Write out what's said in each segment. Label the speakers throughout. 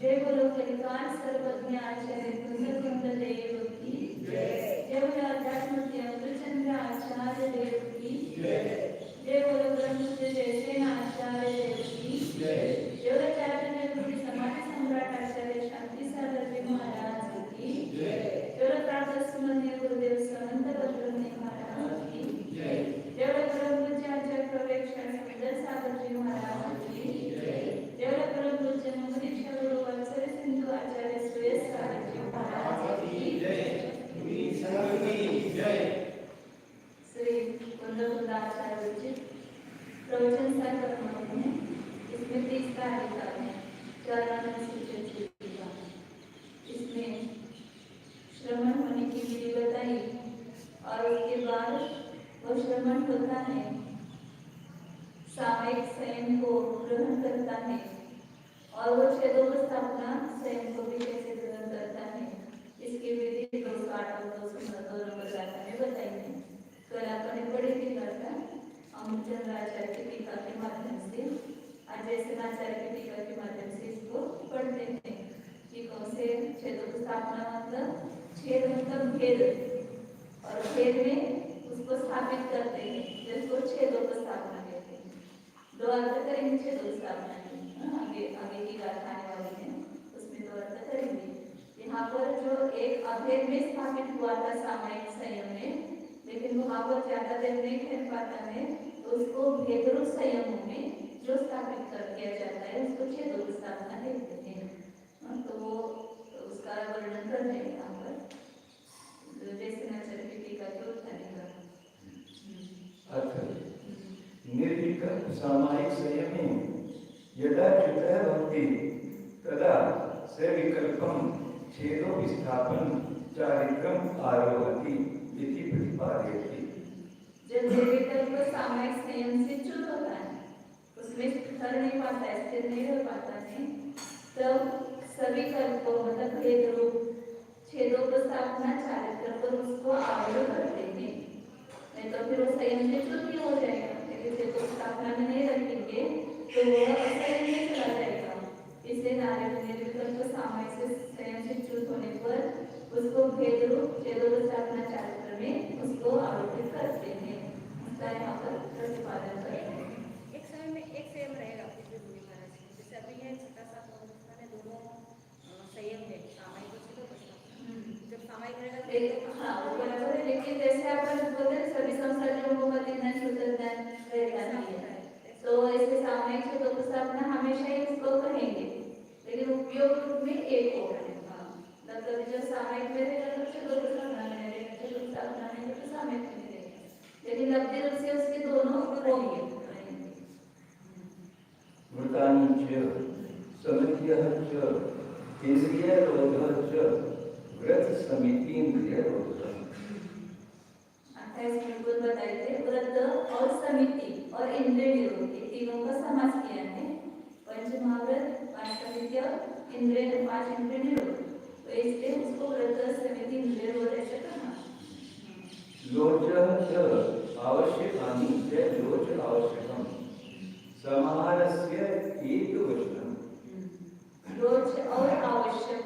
Speaker 1: जय बोलो कलिकाल सर्वज्ञ आचार्य कुंद देव की जय। जय बोलो अध्यात्म अमृतचंद्र आचार्य देव की जय। जय बोलो ब्रह्मपुत्र जयसेन आचार्य देव की जय। जय बोलो चातुर्य समाधि सम्राट आचार्य शांति सागर जी महाराज की जय। जय बोलो प्राप्त सुमन्य गुरुदेव समंत बद्रमुनि महाराज की जय। जय बोलो ब्रह्मपुत्र आचार्य प्रवेक्षण सुंदर सागर जी महाराज की जय। जय बोलो ब्रह्मपुत्र मुनीश्वर आचार्य सुरेश सागर जी महाराज की जय। श्री कुंद आचार्य जी प्रवचन सागर में इसमें 30 तारीख है चरण सूचन। इसमें श्रवण होने की विधि बताई और उसके बाद वो श्रवण होता है, सामयिक संयम को ग्रहण करता है और वो छेदोपस्थापना स्वयं को भी कैसे ग्रहण करता है, इसकी विधि 208 और 209 नंबर गाथा में बताई है। कल आपने पढ़ी थी गाथा अमृतचंद्र आचार्य की टीका के माध्यम से, अजय आचार्य की टीका के माध्यम से इसको पढ़ते थे कि कौन से छेदोपस्थापना मतलब छेद मतलब भेद और भेद में उसको स्थापित करते हैं जिसको छेदोपस्थापना कहते हैं। दो अर्थ करेंगे छेदोपस्थापना आगे आगे की गाथा आने वाली है उसमें दो अर्थ करेंगे। यहाँ पर जो एक अभेद में स्थापित हुआ था सामयिक संयम में, लेकिन वहाँ पर ज्यादा देर नहीं ठहर पाता है तो उसको भेदरूप संयम में जो स्थापित कर दिया जाता है उसको छेदोपस्थापना कहते हैं। तो वो उसका वर्णन कर रहे हैं यहाँ पर जैसे आचार्य की टीका के उत्थानी का
Speaker 2: निर्विकल्प सामयिक संयमे यदा चित्तः भवति तदा सविकल्पं छेदो विस्थापन चारित्रम आरोहति इति प्रतिपादयति।
Speaker 1: जब निर्विकल्प सामयिक संयम से च्युत होता है, उसमें स्थिर नहीं पाता है, स्थिर नहीं रह पाता है, तब सविकल्प मतलब भेद रूप छेदोपस्थापना चारित्र पर उसको आरोह करते हैं। नहीं तो फिर वो संयम से च्युत ही हो जाएगा, लेकिन छेदोपस्थापना में नहीं रखेंगे तो वो असंयम में चला जाएगा। इसलिए नारायण निर्विकल्प सामयिक से संयम से च्युत होने पर उसको भेद रूप छेदोपस्थापना चारित्र में उसको आरोपित करते हैं। उसका यहाँ पर प्रतिपादन करते हैं।
Speaker 3: एक समय में एक संयम रहेगा जैसे अभी है छोटा सा दोनों संयम है सामयिक और छेदोपस्थापना। जब सामयिक रहेगा
Speaker 1: हाँ वो बराबर है, लेकिन जैसे अपन बोलते हैं सभी संसारियों को मदीना शुद्धता रहता नहीं है तो ऐसे सामयिक छेदोपस्थापना हमेशा ही उसको कहेंगे, लेकिन उपयोग रूप में एक होगा। मतलब जो सामयिक में रहेगा तो छेदोपस्थापना में रहेगा, छेदोपस्थापना में तो सामयिक में रहेगा, लेकिन लब्धि रूप से उसके दोनों होंगे।
Speaker 2: मृतानि च समित्यः च इंद्रियरोधः च व्रत समिति इंद्रियरोधः।
Speaker 1: और इंद्रिय निरोध, ये तीनों का समास किया है। पंच महाव्रत, पांच समित्य, इंद्रिय, पांच इंद्रिय निरोध, तो इसलिए उसको व्रत समिति इंद्रिय निरोध ऐसे करना।
Speaker 2: लोच च आवश्यकानि च लोच आवश्यकम समाहारस्य एकवचनम।
Speaker 1: रोच और आवश्यक,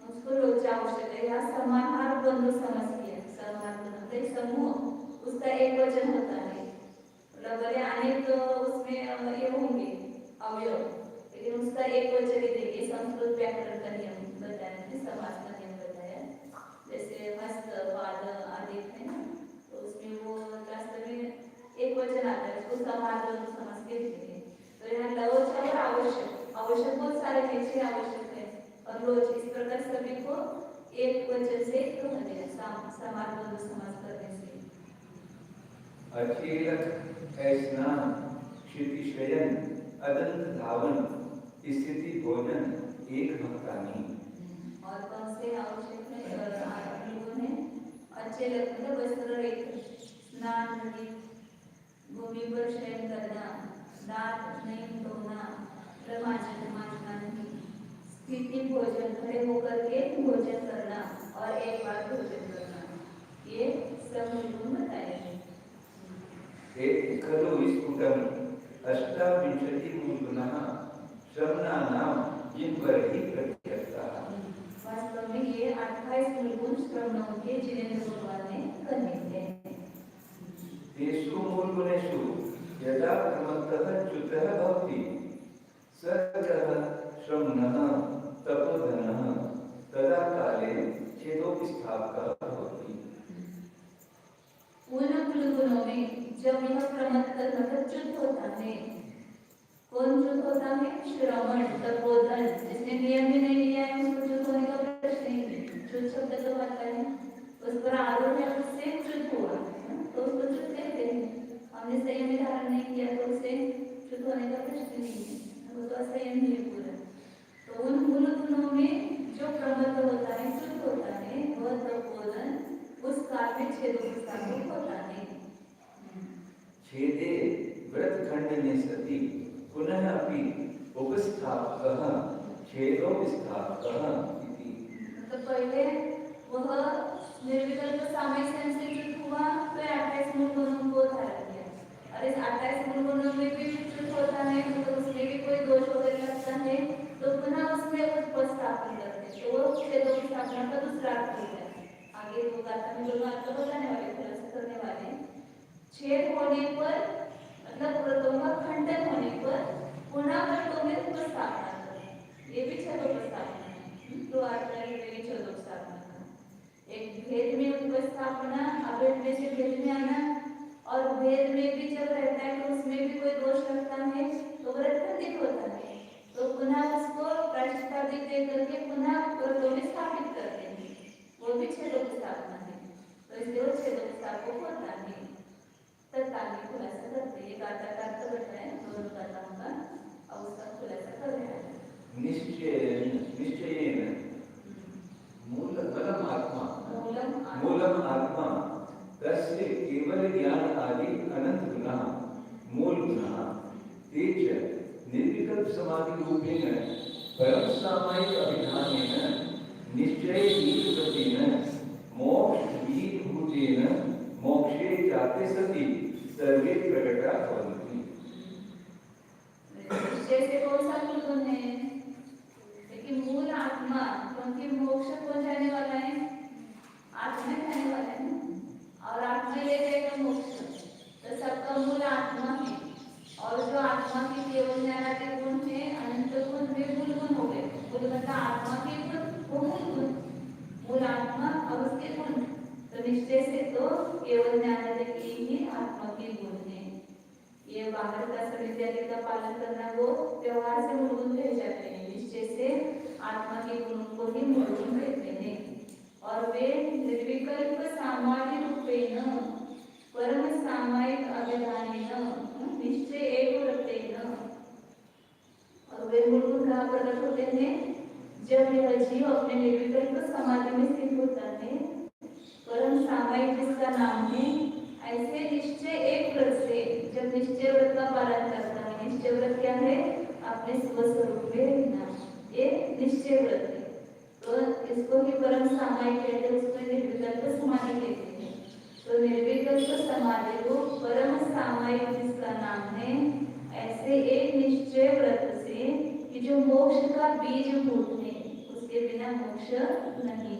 Speaker 1: उसको रोच आवश्यक है, यहाँ समाहार बंधु समझ किया। समाहार बंधु समूह, उसका एक वचन होता है, मतलब बड़े अनेक उसमें ये होंगे अवयव, लेकिन उसका एक वचन ही देंगे। संस्कृत व्याकरण का नियम बताया है, समास का नियम बताया, जैसे हस्त पाद आदि है ना, तो उसमें वो लास्ट में एक वचन आता है, उसको समाहार बंधु समझ के देंगे। तो यहाँ लवच और आवश्यक, आवश्यक बहुत सारे नीचे आवश्यक है, और रोज, इस प्रकार सभी को एक वचन से कहा गया समाहार बंधु समास करने से।
Speaker 2: अचेलक स्नान क्षितिशयन अदंत धावन स्थिति भोजन एक भक्तानी।
Speaker 1: और कौन से आवश्यक है? अच्छे लगते वस्त्र रहित, स्नान रहित, भूमि पर शयन करना, दांत नहीं धोना, मांझना नहीं, स्थिति भोजन, खड़े होकर के भोजन करना और एक बार भोजन करना, ये सब गुण बताए हैं।
Speaker 2: एक खलु स्फुटम अष्टाविंशति गुणः श्रवणानां जिन पर ही प्रत्यक्षता।
Speaker 1: वास्तव में ये 28 मूलगुण श्रवणों के जिनेंद्र भगवान ने कहे थे।
Speaker 2: तेषु मूलगुणेषु यदा क्रमतः च्युतः भवति सः श्रवणः तपोधनः तदा काले छेदोपस्थापकः भवति।
Speaker 1: उन मूलगुणों में जब यह क्रमतः च्युत होता है, कौन च्युत होता है? श्रवण तपोधन, जिसने नियम ही नहीं लिया है उसको च्युत होने का प्रश्न ही नहीं। च्युत शब्द तो आता है, उस पर आरोप है, उससे च्युत हुआ तो उसको च्युत कहते हैं। हमने संयम धारण नहीं किया तो उससे च्युत होने का प्रश्न नहीं है, वो तो असंयम ही है पूरा। तो उन मूलगुणों में जो क्रमतः होता है, च्युत होता है, वह तपोधन उस काल में छेदोपस्थापक होता है।
Speaker 2: छेदे व्रतखंडने सति पुनः अपि उपस्थापकः छेदोपस्थापकः इति।
Speaker 1: तो पहले वह निर्विकल्प सामयिक से च्युत हुआ, तो 28 मूलगुणों को धारण किया, और इस 28 मूलगुणों में भी च्युत होता है, तो उसमें भी कोई दोष वगैरह लगता है तो पुनः उसमें उपस्थापन करते हैं, तो वो छेदोपस्थापना का दूसरा अर्थ होता है। आगे वो गाथा में लोग आपको बताने वाले, खुलासा करने वाले, छेद होने पर मतलब व्रतों का खंडन होने पर पुनः व्रतों में उपस्थापना करें, ये भी छेदोपस्थापना है। दो अर्थ है छेदोपस्थापना का, एक भेद में उपस्थापना, अभेद में से भेद में आना, और भेद में भी जब रहता है तो उसमें भी कोई दोष लगता है तो व्रत खंडित होता है, तो पुनः उसको प्रायश्चित दे करके पुनः व्रतों में स्थापित करते हैं, वो भी छेदोपस्थापना है। तो इसलिए वो छेदोपस्थापक होता है। तत्काल में खुलासा करते हैं, गाथा का अर्थ बताया दोनों गाथाओं का, और उसका खुलासा कर रहा है।
Speaker 2: निश्चयेन मूलम आत्मा तस्य केवल ज्ञान आदि अनंत गुणाः मूल गुणाः ते च निर्विकल्प समाधि रूपेण परम सामायिक अभिधानेन निश्चयेन मोक्ष विभूतेन मोक्षे जाते सति सर्वे प्रकटा भवन्ति।
Speaker 1: निश्चय से कौन सा मूलगुण है? लेकिन मूल आत्मा, क्योंकि मोक्ष कौन जाने वाला है? आत्मा जाने वाला है, और आत्मा ले जाएगा मोक्ष, तो सबका मूल आत्मा है। और जो आत्मा के केवल ज्ञानादि गुण है, अनंत गुण, वे मूल गुण हो गए। मूल मतलब आत्मा के गुण, वो मूल गुण, मूल आत्मा और उसके गुण। तो निश्चय से तो केवल ज्ञानादि की ही आत्मा के गुण है। ये बाहर का समित्यादि का पालन करना वो व्यवहार से मूल गुण कहे जाते हैं, निश्चय से आत्मा के गुणों को ही मूल गुण कहते हैं। और वे निर्विकल्प सामान्य रूपेण परम सामायिक अभिधानेन निश्चय एक व्रतेन, और वे मूल गुण कहाँ प्रकट होते हैं? जब यह जीव अपने निर्विकल्प समाधि में स्थित होता है, परम सामायिक जिसका नाम है, ऐसे निश्चय एक व्रत से जब निश्चय व्रत का पालन करता है, निश्चय व्रत क्या है? अपने स्वस्वरूप में रहना, ये निश्चय व्रत है। तो इसको ही परम सामायिक कहते हैं, उसमें निर्विकल्प समाधि कहते हैं। तो निर्विकल्प समाधि को परम सामायिक जिसका नाम है, ऐसे एक निश्चय व्रत से कि जो मोक्ष का बीज भूत है, उसके बिना मोक्ष नहीं।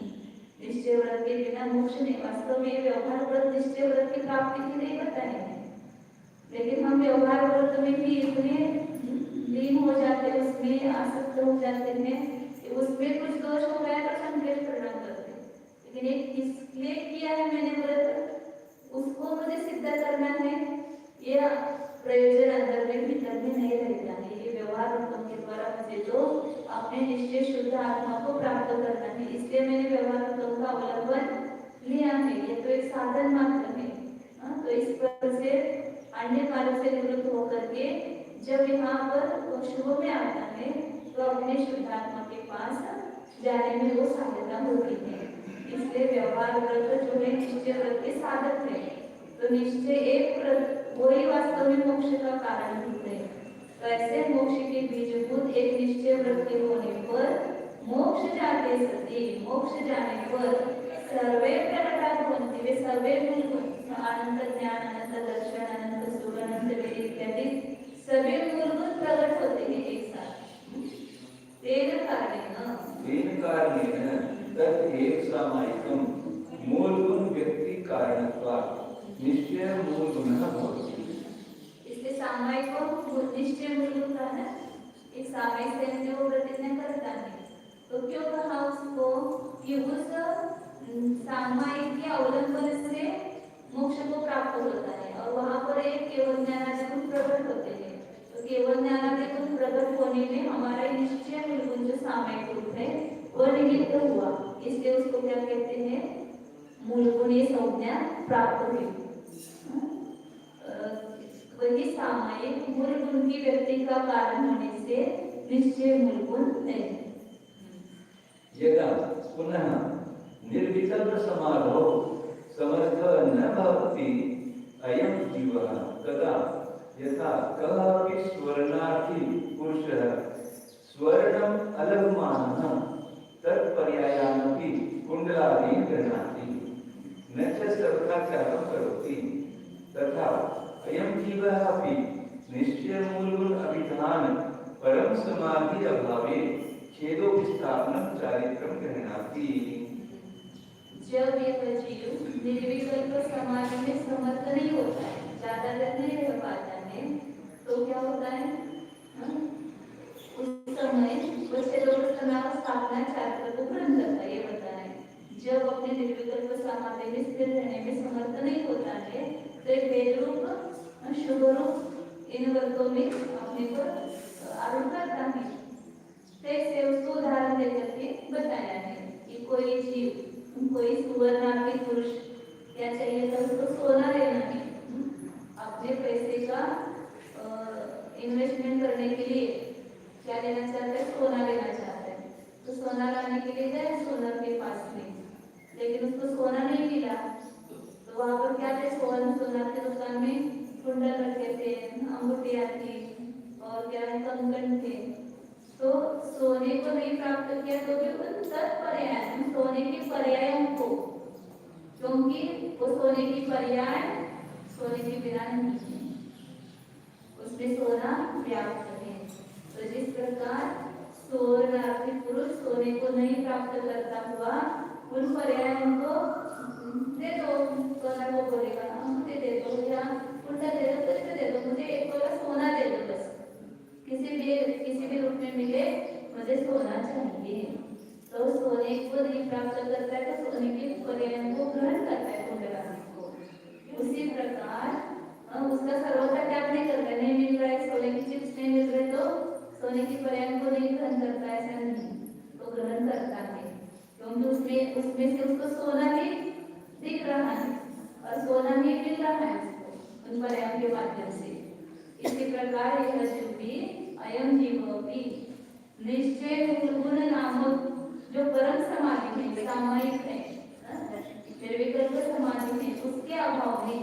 Speaker 1: निश्चय व्रत के बिना मोक्ष नहीं। वास्तव में व्यवहार व्रत निश्चय व्रत की प्राप्ति के लिए बताए हैं, लेकिन हम व्यवहार व्रत में भी इतने लीन हो जाते हैं, उसमें आसक्त हो जाते हैं कि उसमें कुछ दोष हो गया तो संकेत परिणाम करते हैं। लेकिन एक किसलिए किया है मैंने व्रत, उसको मुझे सिद्ध करना है, यह प्रयोजन अंदर में भीतर में नहीं रहता है। ये व्यवहार व्रतों के द्वारा मुझे तो अपने निश्चय शुद्ध आत्मा को प्राप्त करना है, इसलिए मैंने व्यवहार व्रतों का अवलंबन लिया है। ये तो एक साधन मात्र है। तो इस पर से अन्य कार्य से निवृत्त होकर के जब यहाँ पर शुभ में आता है तो अपने शुद्धात्मा के पास जाने में वो सहायता होती है। इसलिए व्यवहार व्रत जो है निश्चय व्रत के साधक है। तो निश्चय एक व्रत वही वास्तव में मोक्ष का कारण होते हैं। तो ऐसे मोक्ष के बीजभूत एक निश्चय व्रत के होने पर मोक्ष जाते सती, मोक्ष जाने पर सर्वे प्रकटा भवन्ति, वे सर्वे अनंत ज्ञान, अनंत दर्शन, अनंत सुख, अनंत वेद इत्यादि सभी मूलभूत प्रकट होते हैं एक साथ। तेन कारणेन
Speaker 2: तत् एक सामायिकं मूलगुण व्यक्ति कारणत्वात् निश्चय मूलगुणः भवति।
Speaker 1: इसलिए सामायिक को निश्चय मूलगुण का है, एक सामायिक से जो प्रतिज्ञा करता है। तो क्यों कहा उसको कि उस सामायिक के अवलंबन से मोक्ष को प्राप्त होता है, और वहां पर एक केवल ज्ञानादि गुण प्रकट होते हैं। तो केवल ज्ञानादि गुण प्रकट होने में हमारा निश्चय मूलगुण जो सामायिक रूप है वो निमित्त हुआ, इसलिए उसको क्या कहते हैं? मूलगुण ये संज्ञा प्राप्त हुई। वही सामायिक मूलगुण की व्यक्ति का कारण होने से निश्चय मूलगुण नहीं।
Speaker 2: यदा पुनः निर्विकल्प समाधौ समर्थ न भवति अयं जीवः तदा यथा कः स्वर्णार्थी पुरुषः स्वर्णम् अलभमानः तत्पर्यायामपि कुण्डलादीन् गृह्णाति न च सर्वथाचारं करोति, तथा अयं जीवः अपि निश्चयमूलगुण अभिधान परम समाधि अभावे छेदोपस्थापनं चारित्रं गृह्णाति।
Speaker 1: जब यह जीव निर्विकल्प समाधि में समर्थ नहीं होता है, ज्यादा देर नहीं रह पाता है, तो क्या होता है? उस समय वह छेदोपस्थापना चारित्र को ग्रहण करता है। ये बताना है, जब अपने निर्विकल्प समाधि में स्थिर रहने में समर्थ नहीं होता है तो एक वेद रूप शुभ रूप इन वर्गों में अपने को आरूढ़ करता है। से उसको उदाहरण देकर के बताया है कि कोई जीव, कोई सुवर्णार्थी पुरुष क्या चाहिए था? उसको सोना लेना है। अपने पैसे का इन्वेस्टमेंट करने के लिए क्या लेना चाहता है? सोना लेना चाहता है। तो सोना लाने के लिए गए सोनर के पास में, लेकिन उसको सोना नहीं मिला। तो वहां पर क्या थे? सोनार के दुकान में कुंडल रखे थे, अंगूठियां थी और क्या है? कंगन थे। तो सोने को नहीं प्राप्त किया तो भी उन तत्पर्याय, सोने के पर्यायों को, क्योंकि वो सोने की पर्याय सोने के बिना नहीं है, उसमें सोना व्याप्त है। तो जिस प्रकार स्वर्णार्थी पुरुष सोने को नहीं प्राप्त करता हुआ उन पर्यायों को दे दो, सोना को बोलेगा मुझे दे दो या उल्टा दे दो, कुछ दे दो, मुझे एक बोला सोना दे दो, बस किसी भी रूप में मिले मुझे सोना चाहिए। तो सोने को नहीं प्राप्त करता है तो सोने के पर्यायों को ग्रहण करता है कुंडलादि को। उसी प्रकार उसका सर्वथा त्याग नहीं करता, नहीं मिल रहा है सोने की चिप्स नहीं मिल रहे तो सोने की पर्यायों को नहीं ग्रहण करता, ऐसा नहीं, तो ग्रहण करता है, क्योंकि उसमें से उसको सोना ही दिख रहा है और सोना ही मिल रहा है उसको उन पर्यायों के माध्यम से। इसी प्रकार यह जीव भी, अयं जीवो भी निश्चय मूलगुण नामक जो परम समाधि है, सामायिक है, निर्विकल्प समाधि है, उसके अभाव में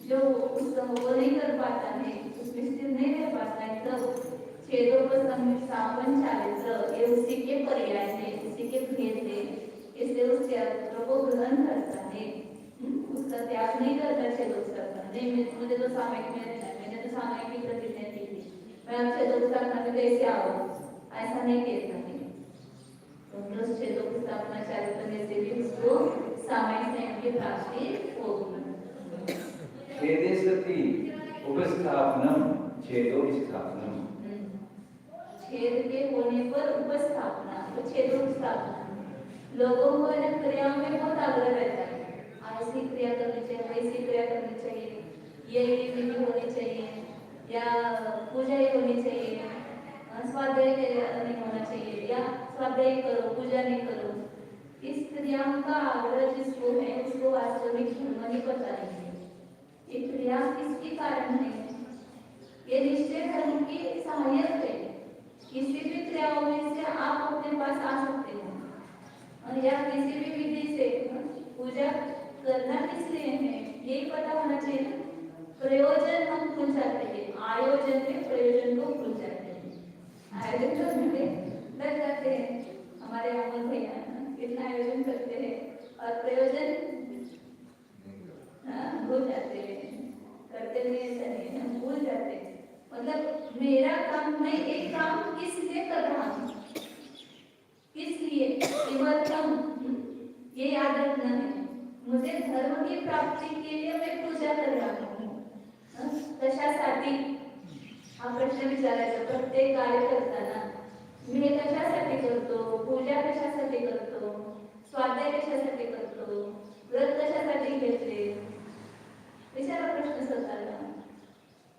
Speaker 1: जो वो नहीं कर पाता है, उसमें स्थिर नहीं रह पाता है, तब छेदोपस्थ स्थापन चारित्र ये उसी के पर्याय है, उसी के भेद है, इसलिए उस त्याग को ग्रहण करता है। उसका त्याग नहीं करता छेदोपस्थ। नहीं, मुझे तो सामयिक में रहना है, मैंने तो सामयिक की प्रतिज्ञा की थी, मैं अब छेदोपस्थ में कैसे आऊँ, ऐसा नहीं कहता है। तो छेदोपस्थ स्थापना चारित्र में से भी उसको सामयिक संयम की प्राप्ति होगी।
Speaker 2: छेदे सति उपस्थापनम छेदो स्थापनम।
Speaker 1: छेद के होने पर उपस्थापना, तो छेदोपस्थापना। लोगों को इन क्रियाओं में बहुत आग्रह रहता है, ऐसी क्रिया करनी चाहिए, वैसी क्रिया करनी चाहिए, ये विधि होनी चाहिए, या पूजा ही होनी चाहिए, स्वाध्याय नहीं होना चाहिए, या स्वाध्याय करो पूजा नहीं करो। इस क्रियाओं का आग्रह जिसको है उसको वास्तविक धर्म नहीं पता नहीं है। ये क्रिया किसके कारण है? ये निश्चय धर्म की सहायक है। किसी भी क्रियाओं में से आप अपने पास आ सकते हो, और या किसी भी विधि से पूजा करना किस लिए है यही पता होना चाहिए। प्रयोजन हम भूल जाते हैं, आयोजन में प्रयोजन को भूल जाते हैं। आयोजन करने लग जाते हैं, हमारे अमर भैया कितना आयोजन करते हैं और प्रयोजन भूल जाते हैं, करते हुए ऐसा नहीं, हम भूल जाते हैं। मतलब मेरा काम, मैं एक काम किस लिए कर रहा हूँ, किस लिए, ये याद रखना है। मुझे धर्म की प्राप्ति के लिए मैं पूजा कर रहा हूँ, कशासाठी हा प्रश्न विचारायचा प्रत्येक कार्य करताना। मी हे कशासाठी करतो, पूजा कशासाठी करतो, स्वाध्याय कशासाठी करतो, व्रत कशासाठी घेतले, विचारा प्रश्न स्वतःला।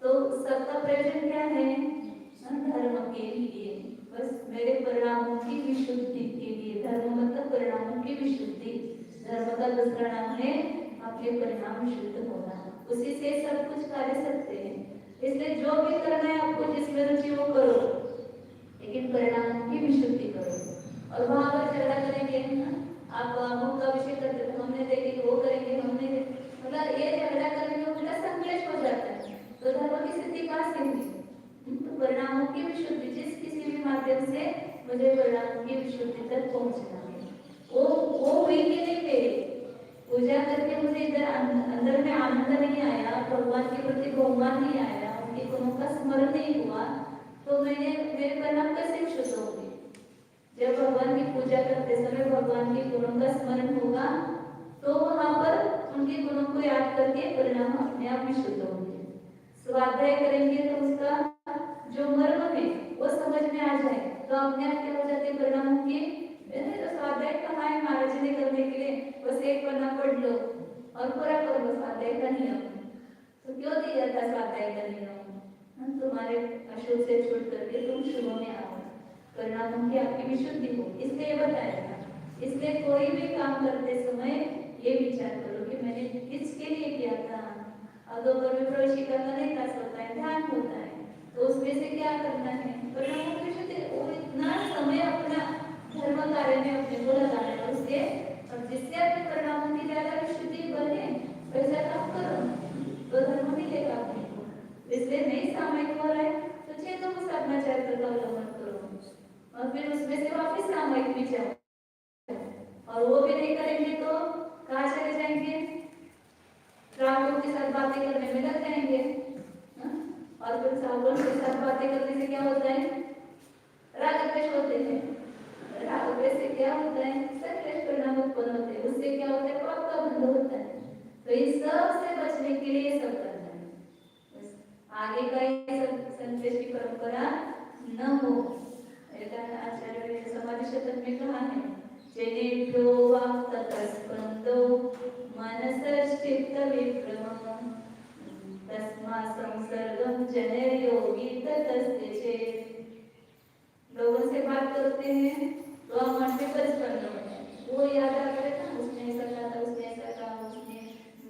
Speaker 1: तो सबका प्रयोजन क्या है? धर्म के लिए, बस मेरे परिणामों की विशुद्धि के लिए। धर्म मतलब परिणामों की विशुद्धि, धर्म का दूसरा नाम है अपने परिणाम शुद्ध होना, उसी से सब कुछ कार्य सकते हैं। इसलिए जो भी करना है आपको, जिसमें रुचि वो करो, लेकिन परिणामों की विशुद्धि करो। और वहां पर झगड़ा करेंगे ना, आप अमुक का विषय करते तो हमने देखेंगे, वो करेंगे हमने, मतलब ये झगड़ा करने में उल्टा संक्लेश हो जाता है। तो धर्म की सिद्धि कहाँ से हुई? तो परिणामों की विशुद्धि, जिस किसी भी माध्यम से मुझे परिणामों की विशुद्धि तक पहुंचना है, वो हुई कि नहीं मेरी पूजा करके मुझे इधर अंदर में आनंद नहीं आया, भगवान के प्रति बहुमान नहीं आया, उनके गुणों का स्मरण नहीं हुआ, तो मेरे परिणाम कैसे विशुद्ध होंगे? जब भगवान की पूजा करते समय भगवान के गुणों का स्मरण होगा, तो वहां पर उनके गुणों को याद करके परिणाम अपने आप विशुद्ध होंगे। स्वाध्याय करेंगे तो उसका जो मर्म है वो समझ में आ जाए, तो अपने आप क्या हो जाते हैं परिणामों की। तो स्वाध्याय कहाँ है महाराज जी ने करने के लिए, बस एक पन्ना पढ़ लो और पूरा कर लो स्वाध्याय का नियम। तो क्यों दिया था स्वाध्याय का नियम? तुम्हारे अशुभ से छूट करके तुम शुभ में आओ, परिणामों की आपकी विशुद्धि हो, इसलिए बताया था। इसलिए कोई भी काम करते समय ये विचार करो कि मैंने किसके लिए किया था। अगर में प्रवेश करना नहीं था, होता है ध्यान होता है, तो उसमें से क्या करना है, परिणामों की विशुद्धि। वो इतना समय अपना धर्म कार्य में अपने को लगाना है उससे, और जिससे अपने परिणामों की ज्यादा विशुद्धि बने वैसा काम करो, तो धर्म मिलेगा अपने को। इसलिए नहीं सामयिक हो रहा है तो छेदों को साधना चारित्र का अवलंबन करो, और फिर उसमें से वापिस सामयिक भी जाओ। और वो भी नहीं करेंगे तो कहाँ चले जाएंगे? रागों के साथ बातें करने में लग जाएंगे, और फिर सागों के साथ बातें करने से क्या होता है? राग द्वेष होते हैं। राग द्वेष से क्या होता है? संक्लेश परिणाम उत्पन्न होते हैं, उससे क्या होता है? पाप का बंध होता है। तो इस सब से बचने के लिए सब करना है, बस आगे का ये संक्लेश की परंपरा न हो। आचार्य समाधि शतक में कहा है, जनेभ्यो वाक्तस्पंदो मनसश्चित्त विभ्रमः तस्मात् संसर्गं जनयोगी ततस्ते चेत्। लोगों से बात करते हैं तो हम मन में परिस्पंद होते हैं, वो याद आता है ना, उसने ऐसा कहा था, उसने ऐसा कहा, उसने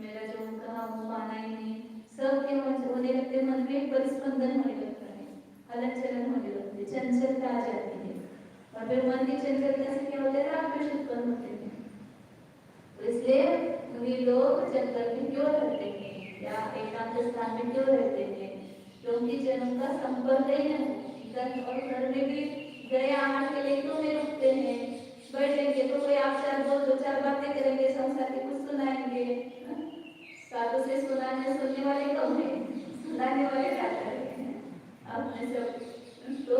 Speaker 1: मेरा जो कहा वो माना ही नहीं, सब के मन होने लगते, मन में परिस्पंदन होने लगता है, हलन चलन होने लगती है, चंचलता आ जाती है, और फिर मन की चंचलता से क्या होता है? राग द्वेष उत्पन्न होते हैं। तो इसलिए वे लोग चंचल में क्यों रहते हैं, या एक स्थान में क्यों रहते हैं? क्योंकि जन का संपर्क ही नहीं, और घर में भी गए आहार के लिए क्यों नहीं रुकते हैं? बैठेंगे तो कोई आप चार दो चार बातें करेंगे, संसार की कुछ सुनाएंगे। साधु से सुनने वाले कम है, सुनाने वाले ज्यादा है। अपने सब तो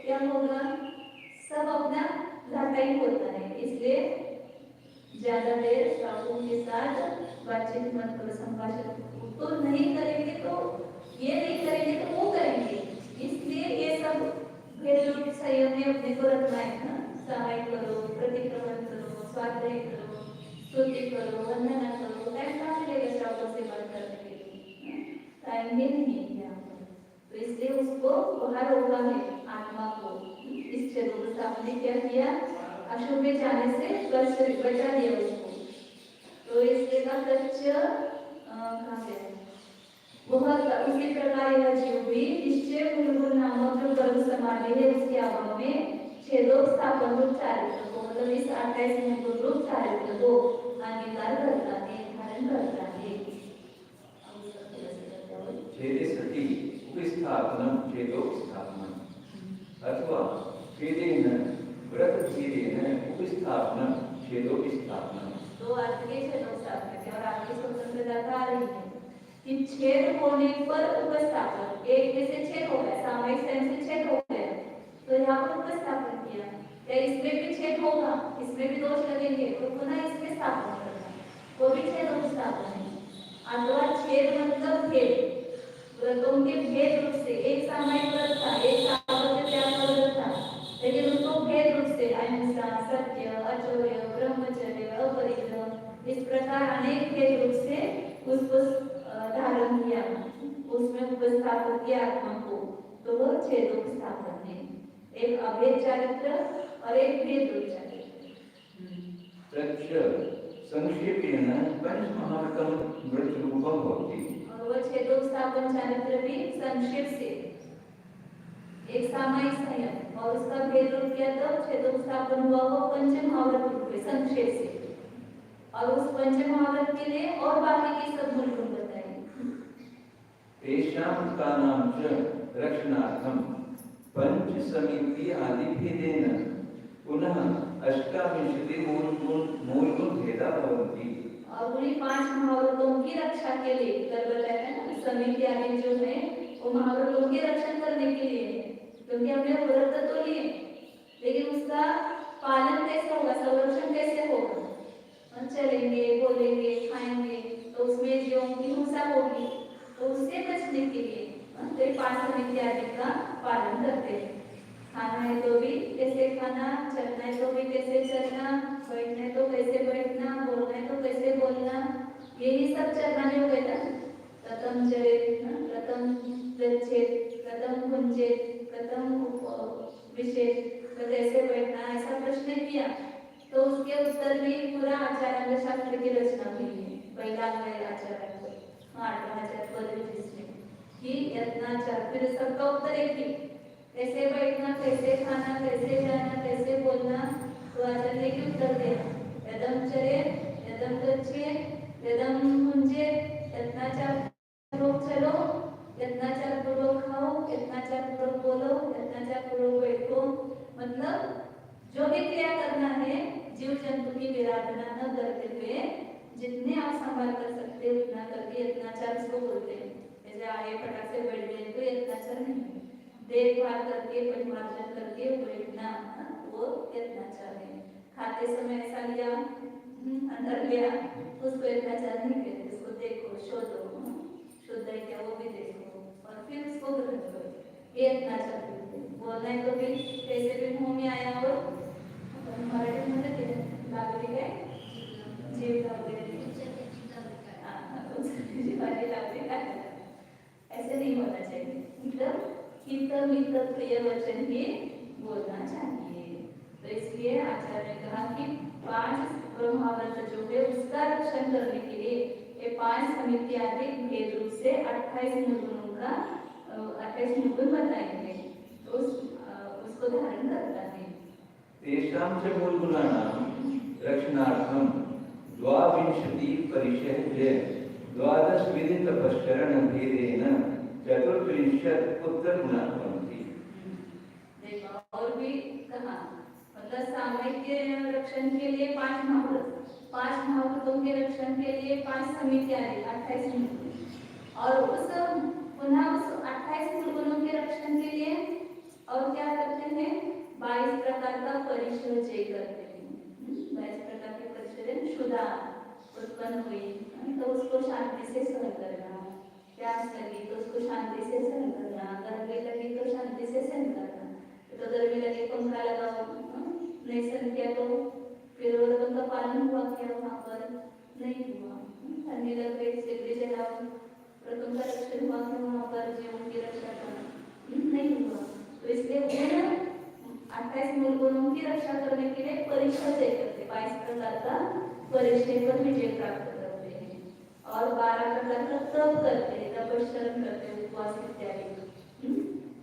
Speaker 1: क्या होगा, सब अपना घाटा ही होता है। इसलिए ज्यादा देर साधुओं के साथ बातचीत मत करो, संभाषण तो नहीं करेंगे, तो ये नहीं करेंगे तो वो करेंगे। इसलिए ये सब भेद संयम में अपने को रखना है ना। सहाय करो, प्रतिक्रमण करो, स्वाध्याय करो, स्तुति करो, वंदना करो। टाइम कहाँ मिलेगा श्रावकों से बात करने के लिए? टाइम ही नहीं है यहाँ पर। तो इसलिए उसको बाहर रोका है, आत्मा को। इस चतुर्थ ने क्या किया, अशुभ में जाने से बचा दिया उसको। तो इसलिए का कहाँ गया, बहुत उसी प्रकार यह जीव भी निश्चय मूलभूत नामक जो कर्म समाधि है उसके अभाव में छेदोत्स्थापन रूप चारित्र को, मतलब इस 28 मूलभूत रूप चारित्र को अंगीकार करता है, धारण करता है।
Speaker 2: छेदे सति उपस्थापनम छेदोपस्थापनम, अथवा छेदेन व्रतभेदेन उपस्थापनम छेदोपस्थापनम।
Speaker 1: तो अर्थ के छेदोपस्थापन और आपकी स्वतंत्रता आ रही है कि छेद होने पर उपस्थापन, एक में से छेद हो गया, सामयिक सेंस से छेद हो गया, तो यहाँ पर उपस्थापन किया। या इसमें भी छेद होगा, इसमें भी दोष लगेंगे, तो पुनः इसमें स्थापन करना, वो भी छेद उपस्थापन है। अथवा छेद मतलब भेद, व्रतों के भेद रूप से, एक सामयिक व्रत था, एक सामर्थ्य त्याग का व्रत था, लेकिन उसको भेद रूप से अहिंसा, सत्य, अचौर्य, ब्रह्मचर्य, अपरिग्रह, इस प्रकार अनेक भेद रूप से उसको धारण किया, उसमें उपस्थापन किया आत्मा को, तो वह छेदोपस्थापन है। एक अभेद चारित्र और एक भेद रूप चारित्र।
Speaker 2: संक्षेपेण पंचमहात्म व्रत रूपम भवति।
Speaker 1: और वह छेदोपस्थापन चारित्र भी संक्षेप से, एक सामयिक संयम और उसका भेद रूप किया, तो छेदोपस्थापन हुआ वो पंचमहाव्रत रूप में संक्षेप से। और उस पंचमहाव्रत के लिए और बाकी की सब मूल गुण बताए।
Speaker 2: तेषां तानां च रक्षणार्थं पंच समिति आदि भेदेन पुनः अष्टाविंशति मूलगुण भेदा भवन्ति। और
Speaker 1: उन्हीं 5 महाव्रतों की रक्षा के लिए कल बताया है ना, समिति आदि जो है वो महाव्रतों के रक्षण करने के लिए है। क्योंकि हमने व्रत तो लिए, लेकिन उसका पालन कैसे होगा, संरक्षण कैसे होगा? चलेंगे, बोलेंगे, खाएंगे, तो उसमें जो हिंसा होगी, तो उससे बचने के लिए तो 5 समिति आदि का पालन करते हैं। खाना है तो भी कैसे खाना, चलना है तो भी कैसे चलना, बैठना है तो कैसे बैठना, बोलना है तो कैसे बोलना, यही सब चलना नहीं होगा। कथम चरेत, कथम गच्छेत, कथम भुंजेत, कथम विशेष, कैसे बैठना, ऐसा प्रश्न किया, तो उसके उत्तर भी पूरा आचार्य शास्त्र की रचना हुई है। पहला है आचार्य 8 पद जिसमें कि यत्नाचार, फिर सबका उत्तर एक ही, कैसे बैठना, कैसे खाना, कैसे जाना, कैसे बोलना, तो आचार्य ने क्यों उत्तर दिया, यदम चरे, यदम गच्छे, यदम भुंजे, यत्नाचार पूर्वक चलो, यत्नाचार पूर्वक खाओ, यत्नाचार पूर्वक बोलो, यत्नाचार पूर्वक बैठो। मतलब जो भी क्रिया करना है जीव जंतु की विराधना न करते हुए जितने आप संभाल कर सकते हो उतना करके यत्नाचार उसको बोलते हैं। जैसे आए फटाक से बैठ गए तो यत्नाचार नहीं है, देखभाल करके परिमार्जन करके बैठना वो यत्नाचार है। खाते समय ऐसा लिया, अंदर लिया, उसको यत्नाचार नहीं कहते, उसको देखो, शोधो, शुद्ध है क्या वो भी देखो और फिर उसको ग्रहण करो, ये यत्नाचार कहते हैं। बोलना है तो भी कैसे भी मुंह में आया और मराठी मध्ये लागली काय जीव लागले, जीवाची लागली काय, ऐसे नहीं होना चाहिए। मतलब हित मित प्रिय वचन ही बोलना चाहिए। तो इसलिए आचार्य ने कहा कि 5 ब्रह्माव्रत जो है उसका रक्षण करने के लिए ये 5 समिति आदि भेद रूप से 28 मूलगुणों का 28 मूलगुण बताएंगे, तो उसको धारण करता है।
Speaker 2: तेषां च मूलगुणानां रक्षणार्थं द्वाविंशति परिशेद्य द्वादश विधि तपश्चरण भेदेन चतुर्त्रिंशत् उत्तर गुणा भवन्ति।
Speaker 1: देखो और भी कहा मतलब सामयिक के रक्षण के लिए 5 महाव्रतों के रक्षण के लिए 5 समितियां आई 28 मूल और उस पुनः उस 28 मूल गुणों के रक्षण के लिए और क्या करते हैं 22 प्रकार का परिचय करते हैं 22 प्रकार के परिचय शुदा उत्पन्न हुई तो उसको शांति से सहन करना प्यास लगी तो उसको शांति से सहन करना गर्मी लगी तो शांति से सहन करना तो गर्मी लगी पंखा लगाओ नहीं सहन किया तो फिर उनका पालन हुआ क्या वहाँ पर नहीं हुआ ठंडी लग गई सिगड़ी जलाओ प्रथम का रक्षण हुआ कि वहाँ पर जीवन की रक्षा करना नहीं हुआ तो इसलिए उन्हें 28 मूल गुणों की रक्षा करने के लिए परिचय करते 22 प्रकार का परिचय पर विजय प्राप्त करते हैं और 12 प्रकार का तप करते हैं तपश्चरण करते हैं उपवास इत्यादि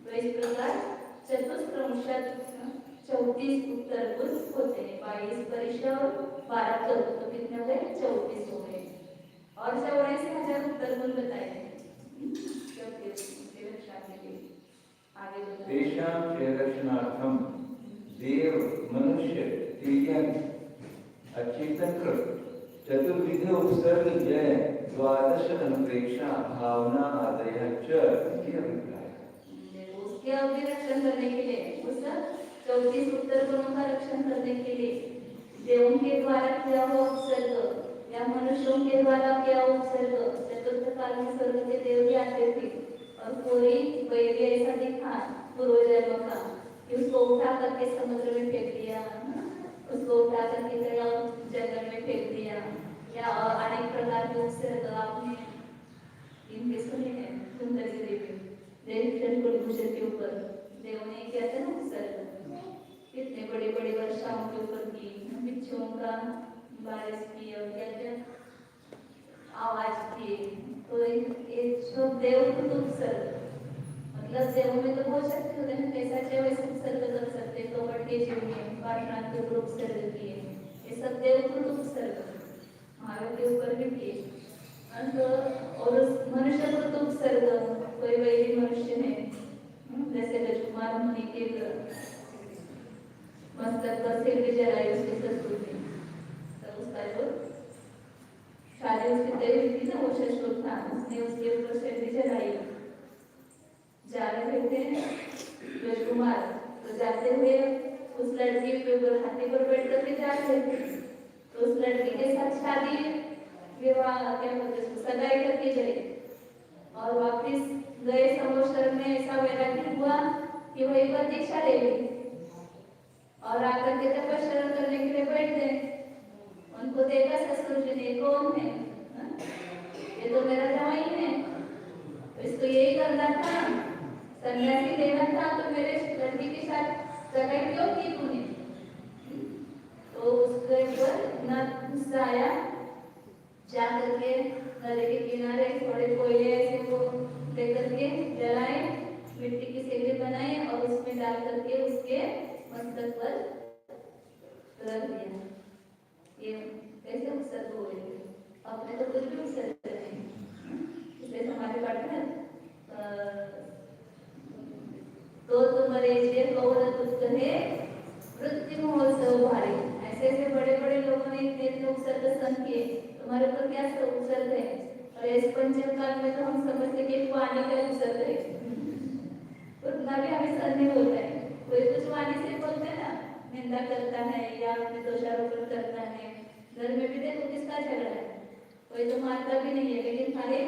Speaker 1: तो इस प्रकार चतुष्क्रमशः 34 उत्तर गुण होते हैं 22 परिचय और 12 तप तो कितने हो गए 34 हो गए और 84,000 उत्तर गुण बताए आगे
Speaker 2: तेषां च रक्षणार्थं देव मनुष्य तिर्यक अचेतन कृत चतुर्विध उपसर्ग जय द्वादश अनुप्रेक्षा भावना आदयः च इति अभिप्रायः।
Speaker 1: उसके अभिरक्षण करने के लिए उस 34 उत्तर गुणों का रक्षण करने के लिए देवों के द्वारा किया हुआ उपसर्ग या मनुष्यों के द्वारा किया हुआ उपसर्ग चतुर्थ काल में स्वर्ग के देव भी आते थे और पूरी वैद्य ऐसा दिखा पूर्व जन्म का कि उसको उठा करके समुद्र में फेंक दिया उसको उठा करके जंगल में फेंक दिया या अनेक प्रकार के उपसर्ग आपने इनके सुने हैं सुंदर की देवी कुलभूषण के ऊपर देव ने किया था ना उपसर्ग कितने बड़े बड़े वर्षाओं के ऊपर की बिच्छुओं का बारिश की और क्या क्या आवाज की तो एक सब देव को उपसर्ग मतलब देव में तो बहुत शक्ति होते हैं कैसा चाहे वैसे उपसर्ग कर सकते तो बड़के जीव में पाठनाथ के ऊपर उपसर्ग किए ये सब देव को उपसर्ग महावीर के ऊपर भी किए तो और मनुष्य को तो उपसर्ग कोई वैदिक मनुष्य है जैसे रजकुमार मुनि के मस्तक पर सिर भी जलाई उसकी संस्कृति तब उसका जो शादी उसकी तय हुई थी ना वो शशुर था उसने उसके ऊपर सिर भी जलाई जा रहे थे रजकुमार तो जाते हुए उस लड़की के ऊपर हाथी पर बैठ करके जा रहे थे तो उस लड़की के साथ शादी विवाह क्या बोलते हैं सगाई करके गए और वापिस गए समोशर में ऐसा वैराग्य हुआ कि वो एक बार दीक्षा ले ली और आकर के तपस्या करने के लिए बैठ गए उनको देखा ससुर जी ने कौन है ये तो मेरा जवाई है तो इसको यही करना था सन्यासी लेना था तो मेरे लड़की के साथ सगाई क्यों की तूने तो उसके ऊपर इतना गुस्सा आया जा करके नदी के किनारे थोड़े कोयले ऐसे को लेकर के जलाए मिट्टी की सेवी बनाए और उसमें डाल करके उसके मस्तक पर रख दिया ये कैसे उपसर्ग हो रहे थे अपने तो कुछ भी उपसर्ग नहीं इसलिए हमारे पाठ में तो तुम्हारे जे कौन दुख है मृत्यु महोत्सव भारी ऐसे ऐसे बड़े बड़े लोगों ने इतने उपसर्ग सन किए तुम्हारे ऊपर क्या उपसर्ग है और इस पंचम काल में तो हम समझते कि वाणी का उपसर्ग है उतना भी हमें सर नहीं बोलता है कोई कुछ वाणी से बोलते हैं ना निंदा करता है या अपने दोषारोपण करता है घर में भी देखो किसका झगड़ा है कोई तो मारता भी नहीं है लेकिन खाली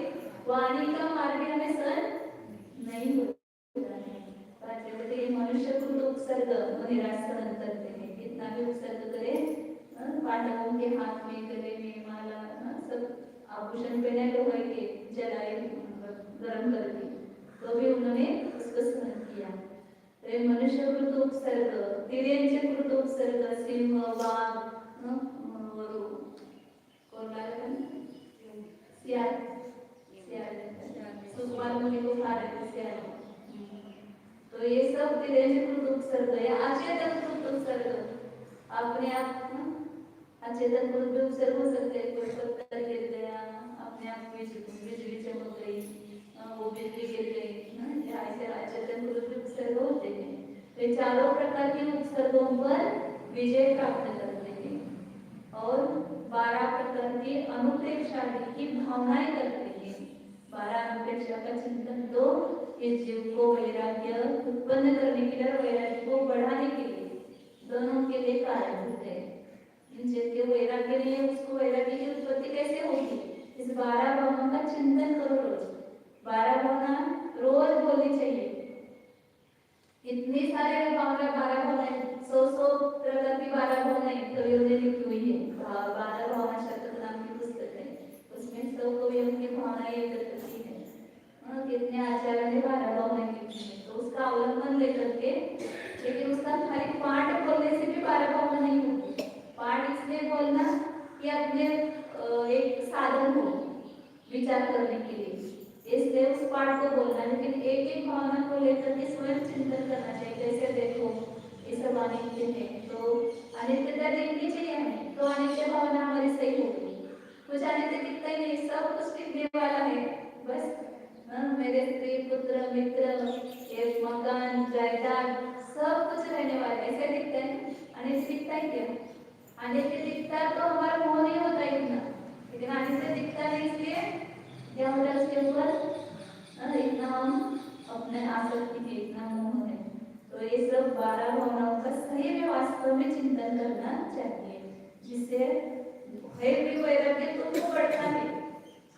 Speaker 1: वाणी का मार भी हमें सर नहीं होता है ये मनुष्य को तो उपसर्ग निराशरण करते हैं कितना भी उपसर्ग करे पांडवों के हाथ में गले में माला सब आभूषण पहने लोहे के जलाए गर्म करके तो भी उन्होंने उसको सहन किया तो मनुष्य कृत उपसर्ग तिर्यंचे कृत उपसर्ग सिंह वाघ कौन सुकुमार मुनि को खा रहे थे तो ये सब तिर्यंचे कृत उपसर्ग है अचेतन कृत उपसर्ग अपने आप अचेतन कृत उपसर्ग हो सकते हैं कोई पत्थर गिर गया आप अपने आप बिजली चमक गई, वो बिजली गिर गई, ऐसे आचरण उपसर्ग होते हैं। तो चारों प्रकार के उपसर्गों पर विजय प्राप्त करते हैं और 12 प्रकार की अनुप्रेक्षा की भावनाएं करते हैं। 12 अनुप्रेक्षा का चिंतन तो इस जीव को वैराग्य उत्पन्न करने के लिए, वैराग्य को बढ़ाने के लिए, दोनों के लिए कारक है। जिसके वैराग्य नहीं है उसको वैराग्य की उत्पत्ति कैसे होगी? इस 12 भावनाओं का चिंतन करो रोज। 12 भावना रोज बोलनी चाहिए। इतनी सारे भावना 12 भावनाएं 100 प्रकार की 12 भावनाएं कवियों ने लिखी हुई है। 12 भावना शतक नाम की पुस्तक है, उसमें 100 कवियों की भावनाएं एकत्र की है। कितने आचार्य ने 12 भावनाएं लिखी है, तो उसका अवलंबन लेकर के, लेकिन उसका खाली पाठ बोलने से भी 12 भावना नहीं होती। पाठ इसलिए बोलना कि अपने एक साधन हो विचार करने के लिए, इसलिए उस पाठ को बोलना, लेकिन एक एक भावना को लेकर के स्वयं चिंतन करना चाहिए। जैसे देखो ये सब अनित्य है, तो अनित्यता देखनी चाहिए हमें, तो अनित्य भावना हमारी सही होगी। कुछ अनित्य दिखता ही नहीं, सब कुछ दिखने वाला है, बस मेरे स्त्री पुत्र मित्र एक मकान जायदाद सब कुछ रहने वाला है, ऐसे दिखता है। अनित्य दिखता है क्या? अनित्य दिखता तो हमारा मोह नहीं होता इतना, लेकिन अनित्य दिखता नहीं, इसलिए क्या होता है उसके ऊपर इतना हम अपने आसक्ति के इतना मोह है। तो ये सब 12 भावनाओं का सही में वास्तव में चिंतन करना चाहिए, जिससे है भी वैराग्य तुमको बढ़ता है।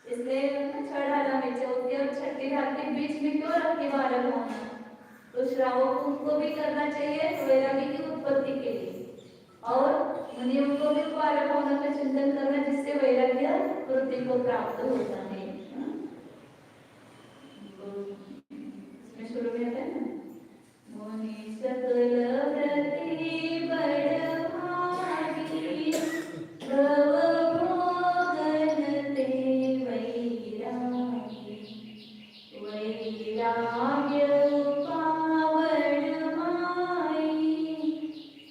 Speaker 1: इसलिए छठाला में चौथी और छठी घाट के बीच में क्यों रखी 12 भावना? तो श्रावकों को भी करना चाहिए वैराग्य की उत्पत्ति के लिए, और मुनियों को भी 12 भावना का चिंतन करना, जिससे वैराग्य वृत्ति को प्राप्त होता है। इसमें शुरू में आता है ना, मुनि सकल व्रति बड़ भागी, भव भोगन ते वैरागी, वैराग्य पावन माई,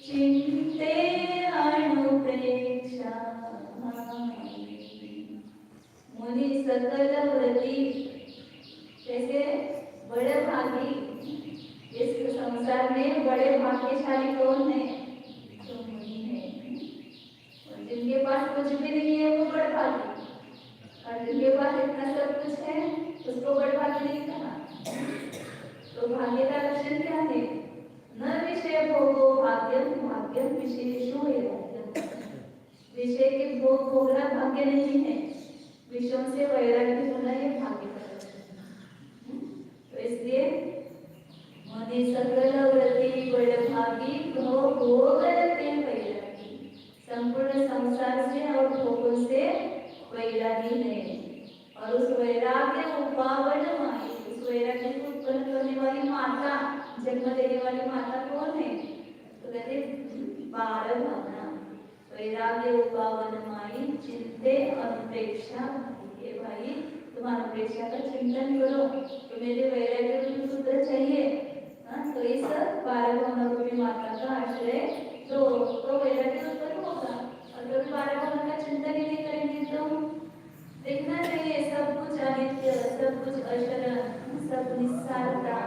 Speaker 1: चिंते अनुप्रेक्षा माई। मुनि सकल व्रति, जैसे बड़े भागी, इस संसार में बड़े भाग्यशाली कौन है? तो मुनि है। और जिनके पास कुछ भी नहीं है वो बड़े भागी, और जिनके पास इतना सब कुछ है उसको बड़े भागी नहीं कहा। तो भाग्य का लक्षण क्या है? न विषय भोगो भाग्यम, भाग्यम विशेषो एव। विषय के भोग भोगना भाग्य नहीं है, विषयों से वैराग्य होना ये भाग्य का लक्षण है। तो इसलिए मुनि सकल व्रति बड़ भागी, भव भोगन ते वैरागी, संपूर्ण संसार से और भोगों से वैरागी है। और उस वैराग्य उपावन माई, उस वैराग्य को उत्पन्न करने वाली माता, जन्म देने वाली माता कौन है? तो कहते 12 भावना। वैराग्य उपावन माई, चिंते अनुप्रेक्षा। ये भाई तुम अनुप्रेक्षा का चिंतन करो, तुम्हें जो वैराग्य रूपी सूत्र चाहिए, तो इस 12 भावना रूपी माता का आश्रय तो वैराग्य उत्पन्न होगा। और कभी 12 भावना का चिंतन ही नहीं करेंगे तो देखना चाहिए सब कुछ अनित्य, सब कुछ अक्षर, सब निस्सारता,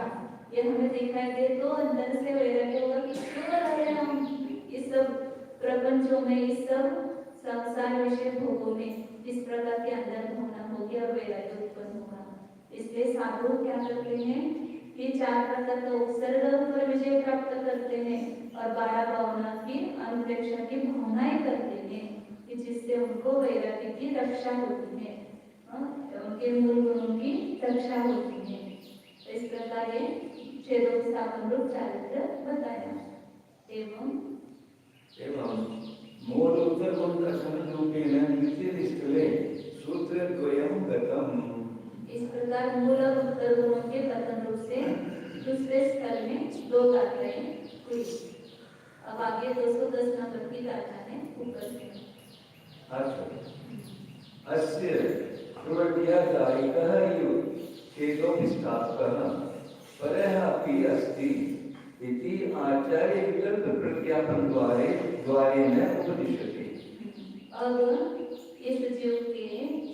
Speaker 1: ये हमें दिखाई दे तो अंदर से वैराग्य होगा कि क्यों रहे हम इस सब प्रपंचों में, इस सब संसार विषय भोगों में। इस प्रकार के अंदर भावना होगी और वैराग्य उत्पन्न होगा। इसलिए साधु क्या करते हैं कि 4 प्रकार का उपसर्ग पर विजय प्राप्त करते हैं और 12 भावना की अनुप्रेक्षा की भावनाएं करते हैं, कि जिससे उनको वैराग्य की रक्षा होती है, उनके मूल गुणों की रक्षा होती है। तो इस प्रकार ये छेदोपस्थापन रूप चारित्र बताया।
Speaker 2: एवं मूल उत्तरगुण रूपेण द्वितीय सूत्रद्वयं गतम्।
Speaker 1: इस प्रकार मूल और उत्तर गुणों के कथन रूप से दूसरे स्थल में 2 गाथाएं हुई। अब आगे 210 नंबर की गाथा है ऊपर से।
Speaker 2: अस्य प्रवर्त्यादायिकः इव छेदोपस्थापकः परः अपि अस्ति इति आचार्य विकल्प प्रज्ञापन द्वारेण उपदिश्यते।
Speaker 1: अब इस जीव के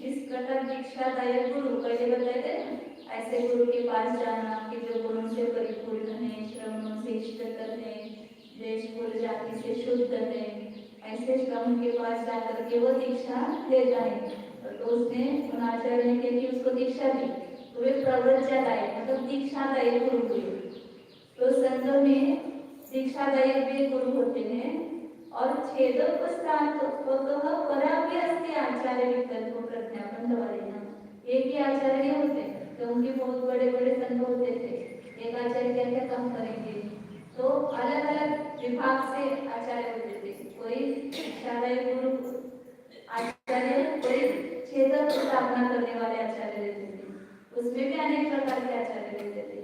Speaker 1: इस प्रकार दीक्षादायक गुरु पहले बताए थे ना, ऐसे गुरु के पास जाना कि जो गुणों से परिपूर्ण है, श्रवणों से इष्टतर है, देश कुल जाति से शुद्ध है, ऐसे श्रम के पास जाकर के वो दीक्षा लेता है। तो उसने उन आचार्य ने कि उसको दीक्षा दी, तो वे प्रव्रज्यादायक मतलब दीक्षादायक गुरु हुए। तो संघ में दीक्षादायक भी गुरु होते हैं और छेदोपस्थान स्वतः पराभी अस्ति आचार्य विकल्प प्रज्ञापन द्वारे ना, एक ही आचार्य नहीं होते, तो उनके बहुत बड़े बड़े संघ होते थे। एक आचार्य क्या क्या काम करेंगे, तो अलग अलग विभाग से आचार्य होते थे। कोई दीक्षादायक गुरु आचार्य, कोई छेद स्थापना करने वाले आचार्य रहते थे, उसमें भी अनेक प्रकार के आचार्य रहते थे।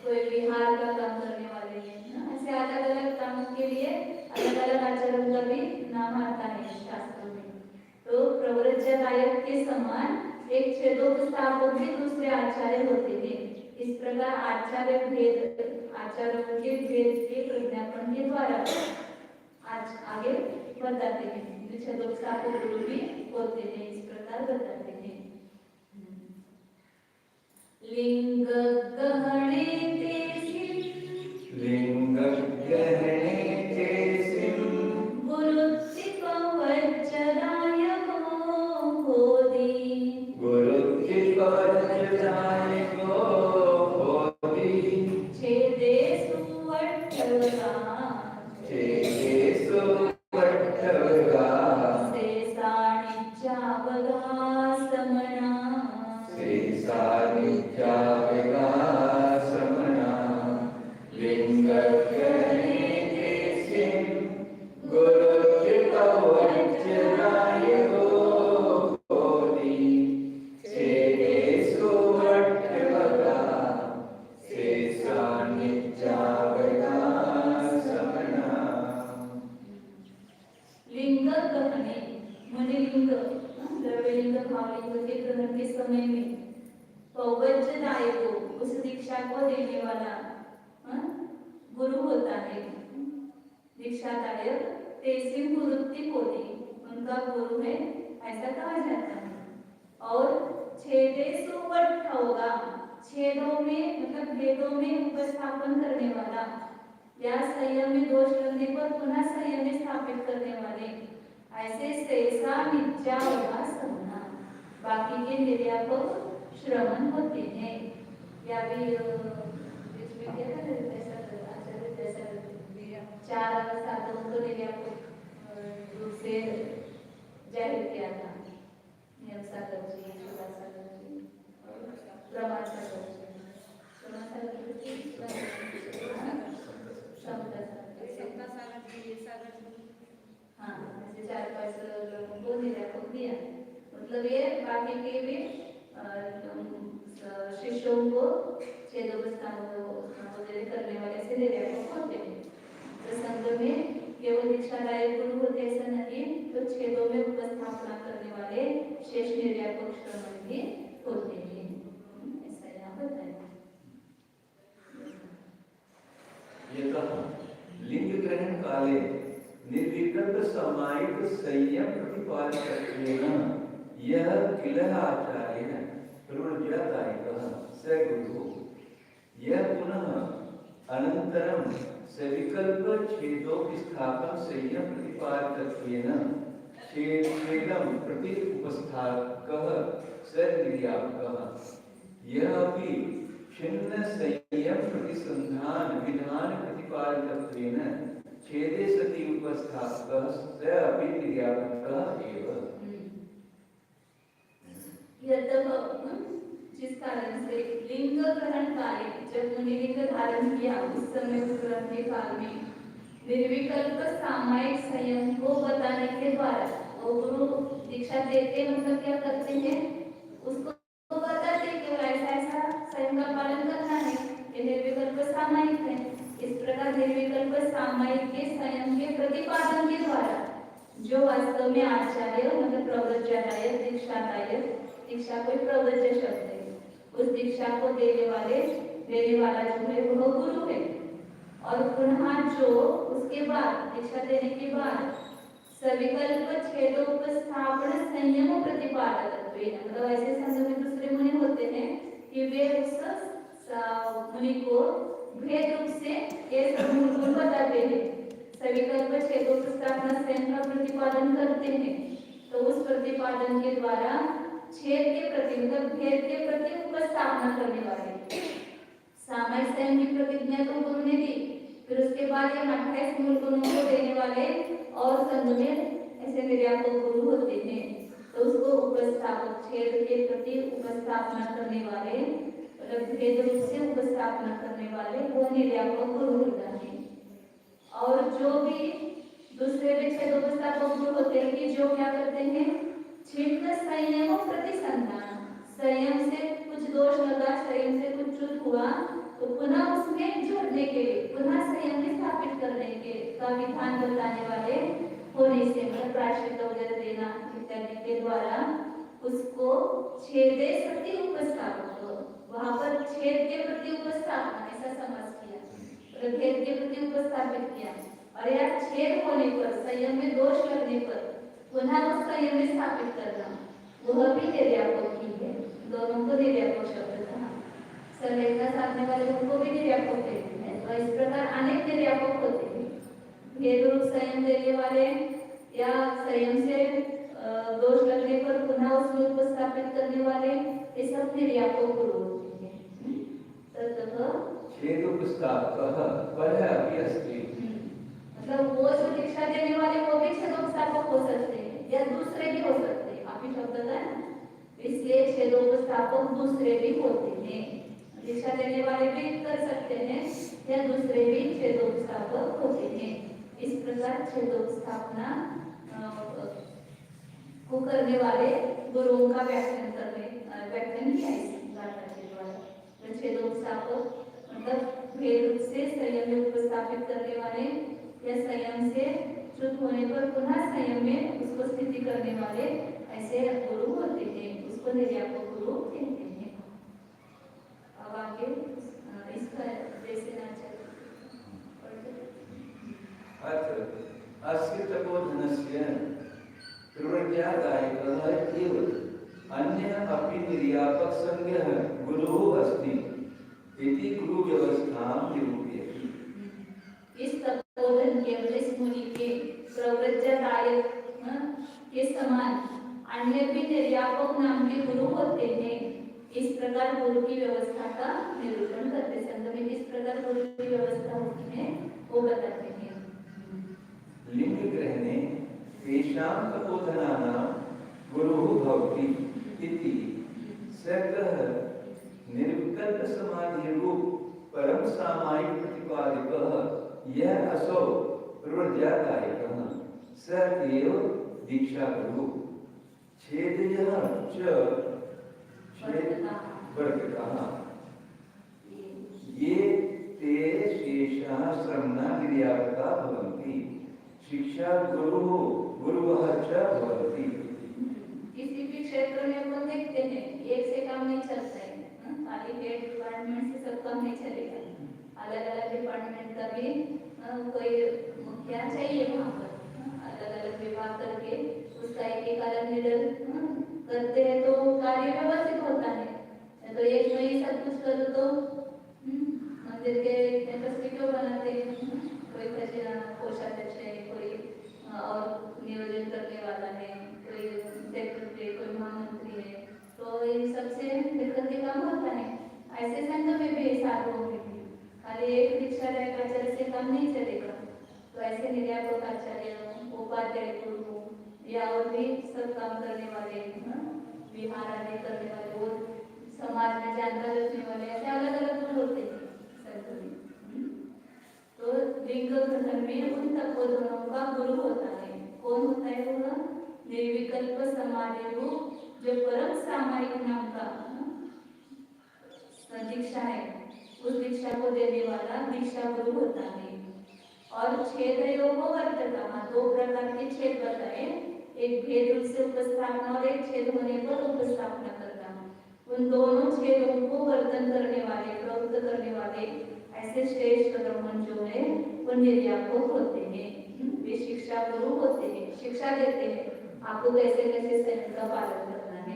Speaker 1: कोई विहार का काम करने वाले हैं, ऐसे अलग अलग कामों के लिए अलग अलग आचार्यों का भी नाम आता है शास्त्रों में। तो प्रव्रज्यादायक के समान एक छेदोपस्थापक भी दूसरे आचार्य होते हैं। इस प्रकार आचार्यों के भेद के प्रज्ञापन के द्वारा आज आगे बताते हैं। छेदोपस्थापक गुरु भी होते हैं, इस प्रकार बताते हैं। लिंग गहने
Speaker 2: लिंग गहने तेसिं
Speaker 1: गुरुत्ति पवज्जनाय होदी
Speaker 2: गुरुत्ति पवज्जनाय होदी
Speaker 1: छेदेषु वट्टवगा
Speaker 2: छेदेषु वट्टवगा
Speaker 1: शेषाणिज्यावगा समना
Speaker 2: शेषाणिज्यावगा समना लिंग गहने तेसिं गुरुत्ति पवज्जनाय होदी छेदेषु वट्टवगा शेषाणिज्यावगा समना।
Speaker 1: लिंग गहने माने लिंग द्रव्यलिंग भावलिंग के ग्रहण के समय में पवज्जनायक उस दीक्षा को देने वाला गुरु होता है। दीक्षादायक तेसिं गुरुत्ति होती, उनका गुरु है ऐसा कहा जाता है। और छेदेषु वट्टवगा छेदों में मतलब भेदों में उपस्थापन करने वाला या संयम में दोष लगने पर पुनः संयम में स्थापित करने वाले, ऐसे शेषा नित्यावगा समना बाकी के निर्यापक श्रवण होते हैं। या भी इसमें क्या था आचार्य जैसा चार साधकों को निर्यापक रूप से जाहिर किया था। नियम सागर जी, सुधा सागर जी, प्रमाण सागर जी, प्रमाण सागर जी, समता सागर जी, हाँ ऐसे 4-5 लोगों को निर्यापक दिया। मतलब ये बाकी के भी शिष्यों को छेदोपस्थापन करने वाले से निर्यापक होते हैं। तो संघ में केवल दीक्षादायक गुरु होते ऐसा नहीं, तो छेदों में उपस्थापना करने वाले शेष निर्यापक श्रवण भी होते हैं, ऐसा यहाँ बताया।
Speaker 2: लिंग ग्रहण काले निर्विकल्प सामायिक संयम प्रतिपादकत्वेन यह किलः आचार्यः प्रव्रज्यादायकः स गुरुः यह पुनः अनन्तरं सविकल्प छेदोपस्थापन संयम प्रतिपादकत्वेन छेदं प्रति उपस्थापकः स निर्यापकः यह अपि छिन्न संयम प्रतिसंधान विधान प्रतिपादकत्वेन छेदे सति उपस्थापकः स अपि निर्यापकः एव।
Speaker 1: जिस कारण से लिंग ग्रहण काले जब मुनि लिंग धारण किया उस समय उस ग्रहण के काल में निर्विकल्प सामायिक संयम को बताने के द्वारा वो गुरु दीक्षा देते मतलब क्या करते हैं, उसको बताते कि ऐसा ऐसा संयम का पालन करना है, ये निर्विकल्प सामायिक है। इस प्रकार निर्विकल्प सामायिक के संयम के प्रतिपादन के द्वारा जो वास्तव में आचार्य मतलब प्रव्रज्यादायक दीक्षादायक, दीक्षा कोई प्रव्रज्य शब्द है, उस दीक्षा को देने वाला जो है वह गुरु है। और पुनः जो उसके बाद दीक्षा देने के बाद सविकल्प छेदोपस्थापन संयम प्रतिपादकत्व, मतलब ऐसे संघ में दूसरे मुनि होते हैं कि वे उस मुनि को भेद रूप से ये सब गुण बताते हैं। सविकल्प छेदोपस्थापन संयम का प्रतिपादन करते हैं, तो उस प्रतिपादन के द्वारा छेद के प्रति मतलब भेद के प्रति उपस्थापना करने वाले सामायिक संयम की प्रतिज्ञा तो गुरु ने दी, फिर उसके बाद ये 28 मूल गुणों को देने वाले और संघ में ऐसे निर्यापक गुरु होते हैं, तो उसको उपस्थापक छेद के प्रति उपस्थापना करने वाले मतलब भेद रूप से उपस्थापना करने वाले वो निर्यापक गुरु होता है। और जो भी दूसरे भी छेद उपस्थापक गुरु होते हैं कि जो क्या करते हैं, छिन्न संयम प्रतिसंधान, संयम से कुछ दोष लगा, संयम से कुछ च्युत हुआ तो पुनः उसमें जोड़ने के लिए पुनः संयम स्थापित करने के का विधान बताने वाले होने से मतलब प्रायश्चित वगैरह देना इत्यादि के द्वारा उसको छेदे प्रति उपस्थापक, वहां पर छेद के प्रति उपस्थापना ऐसा समझ किया, भेद के प्रति उपस्थापित किया। और यह छेद होने पर संयम में दोष लगने पर पुनः उस संयम में स्थापित करना वह भी निर्यापक ही है। दोनों को निर्यापक शब्द कहा, संवेदना साधने वाले उनको भी निर्यापक कहते हैं। तो इस प्रकार अनेक निर्यापक होते हैं, भेद रूप संयम देने वाले या संयम से दोष लगने पर पुनः उसमें उपस्थापित करने वाले, ये सब निर्यापक गुरु होते हैं। ततः
Speaker 2: छेदोपस्थापकः परः अपि अस्ति,
Speaker 1: मतलब वो जो दीक्षा देने वाले वो भी छेदोपस्थापक हो सकते हैं या दूसरे भी हो सकते हैं, आप ही शब्द है, इसलिए छेदोपस्थापक दूसरे भी होते हैं। दीक्षा देने वाले भी कर सकते हैं या दूसरे भी छेदोपस्थापक होते हैं। इस प्रकार छेदोपस्थापना को करने वाले गुरुओं का व्याख्यान किया इस गाथा के द्वारा। तो छेदोपस्थापक मतलब भेद रूप से संयम में उपस्थापित करने वाले या संयम से च्युत होने पर पुनः संयम में उसको स्थिति करने वाले ऐसे गुरु होते हैं, उसको निर्यापक गुरु कहते हैं। अब आगे इसका जैसे ना
Speaker 2: अस्य तपोधनस्य प्रवृत्त्यादायकः एव अन्यः अपि निर्यापक संज्ञः गुरुः अस्ति इति गुरु व्यवस्थां निरूपयति।
Speaker 1: इस तपोधन के इस मुनि के प्रवृत्त्यादायक के समान अन्य भी निर्यापक नाम के गुरु होते हैं। इस प्रकार गुरु की व्यवस्था का निरूपण करते संत में किस प्रकार गुरु की व्यवस्था होती है वो बताते हैं।
Speaker 2: लिंग ग्रहणे तेषां तपोधनानां गुरुः भवति इति सगः निर्विकल्प समाधिरूप परम सामायिक प्रतिपादिकः यः असौ प्रवृत्त्यादायकः स एव दीक्षा गुरु छेदयः च वर्तकः ये ते शेषाः श्रमणा निर्यापका भवन्ति शिक्षा गुरुवः च भवति।
Speaker 1: किसी भी क्षेत्र में अपन देखते हैं एक से काम नहीं चलता है, खाली हेड डिपार्टमेंट से सब काम नहीं चलेगा, अलग अलग डिपार्टमेंट का भी कोई मुखिया चाहिए वहाँ पर, अलग अलग विभाग करके उसका एक अलग निडर करते हैं तो कार्य व्यवस्थित होता है। तो एक में ही सब कुछ करो तो मंदिर के कैपेसिटी क्यों बनाते हैं, कोई कोषाध्यक्ष है, कोई और नियोजन करने वाला है, कोई सेक्रेटरी, कोई महामंत्री है, तो इन सबसे मिलकर के काम होता है। ऐसे संघ में भी साथ होंगे, खाली एक दीक्षादायक आचार्य से काम नहीं चलेगा, तो ऐसे निर्यापक आचार्य, उपाध्याय गुरु या और भी सब काम करने वाले, विहार आदि करने वाले, वो समाज में जानकारी रखने वाले, ऐसे अलग अलग गुरु होते हैं संघ में। तो लिंग ग्रहण में उन तपोधनों का गुरु होता है। कौन होता है वह? निर्विकल्प समाधि रूप जो परम सामायिक नाम का दीक्षा है, उस दीक्षा को देने वाला दीक्षा गुरु होता है। और छेदयोग वर्तकः, दो प्रकार के छेद बताए, एक भेद रूप से उपस्थापना और एक छेद होने पर उपस्थापना करना। उन दोनों छेदों को वर्तन करने वाले, प्रवृत्त करने वाले ऐसे श्रेष्ठ ब्राह्मण जो है वो निर्यापक होते हैं। वे शिक्षा गुरु होते हैं, शिक्षा देते हैं आपको कैसे कैसे संयम का पालन करना है,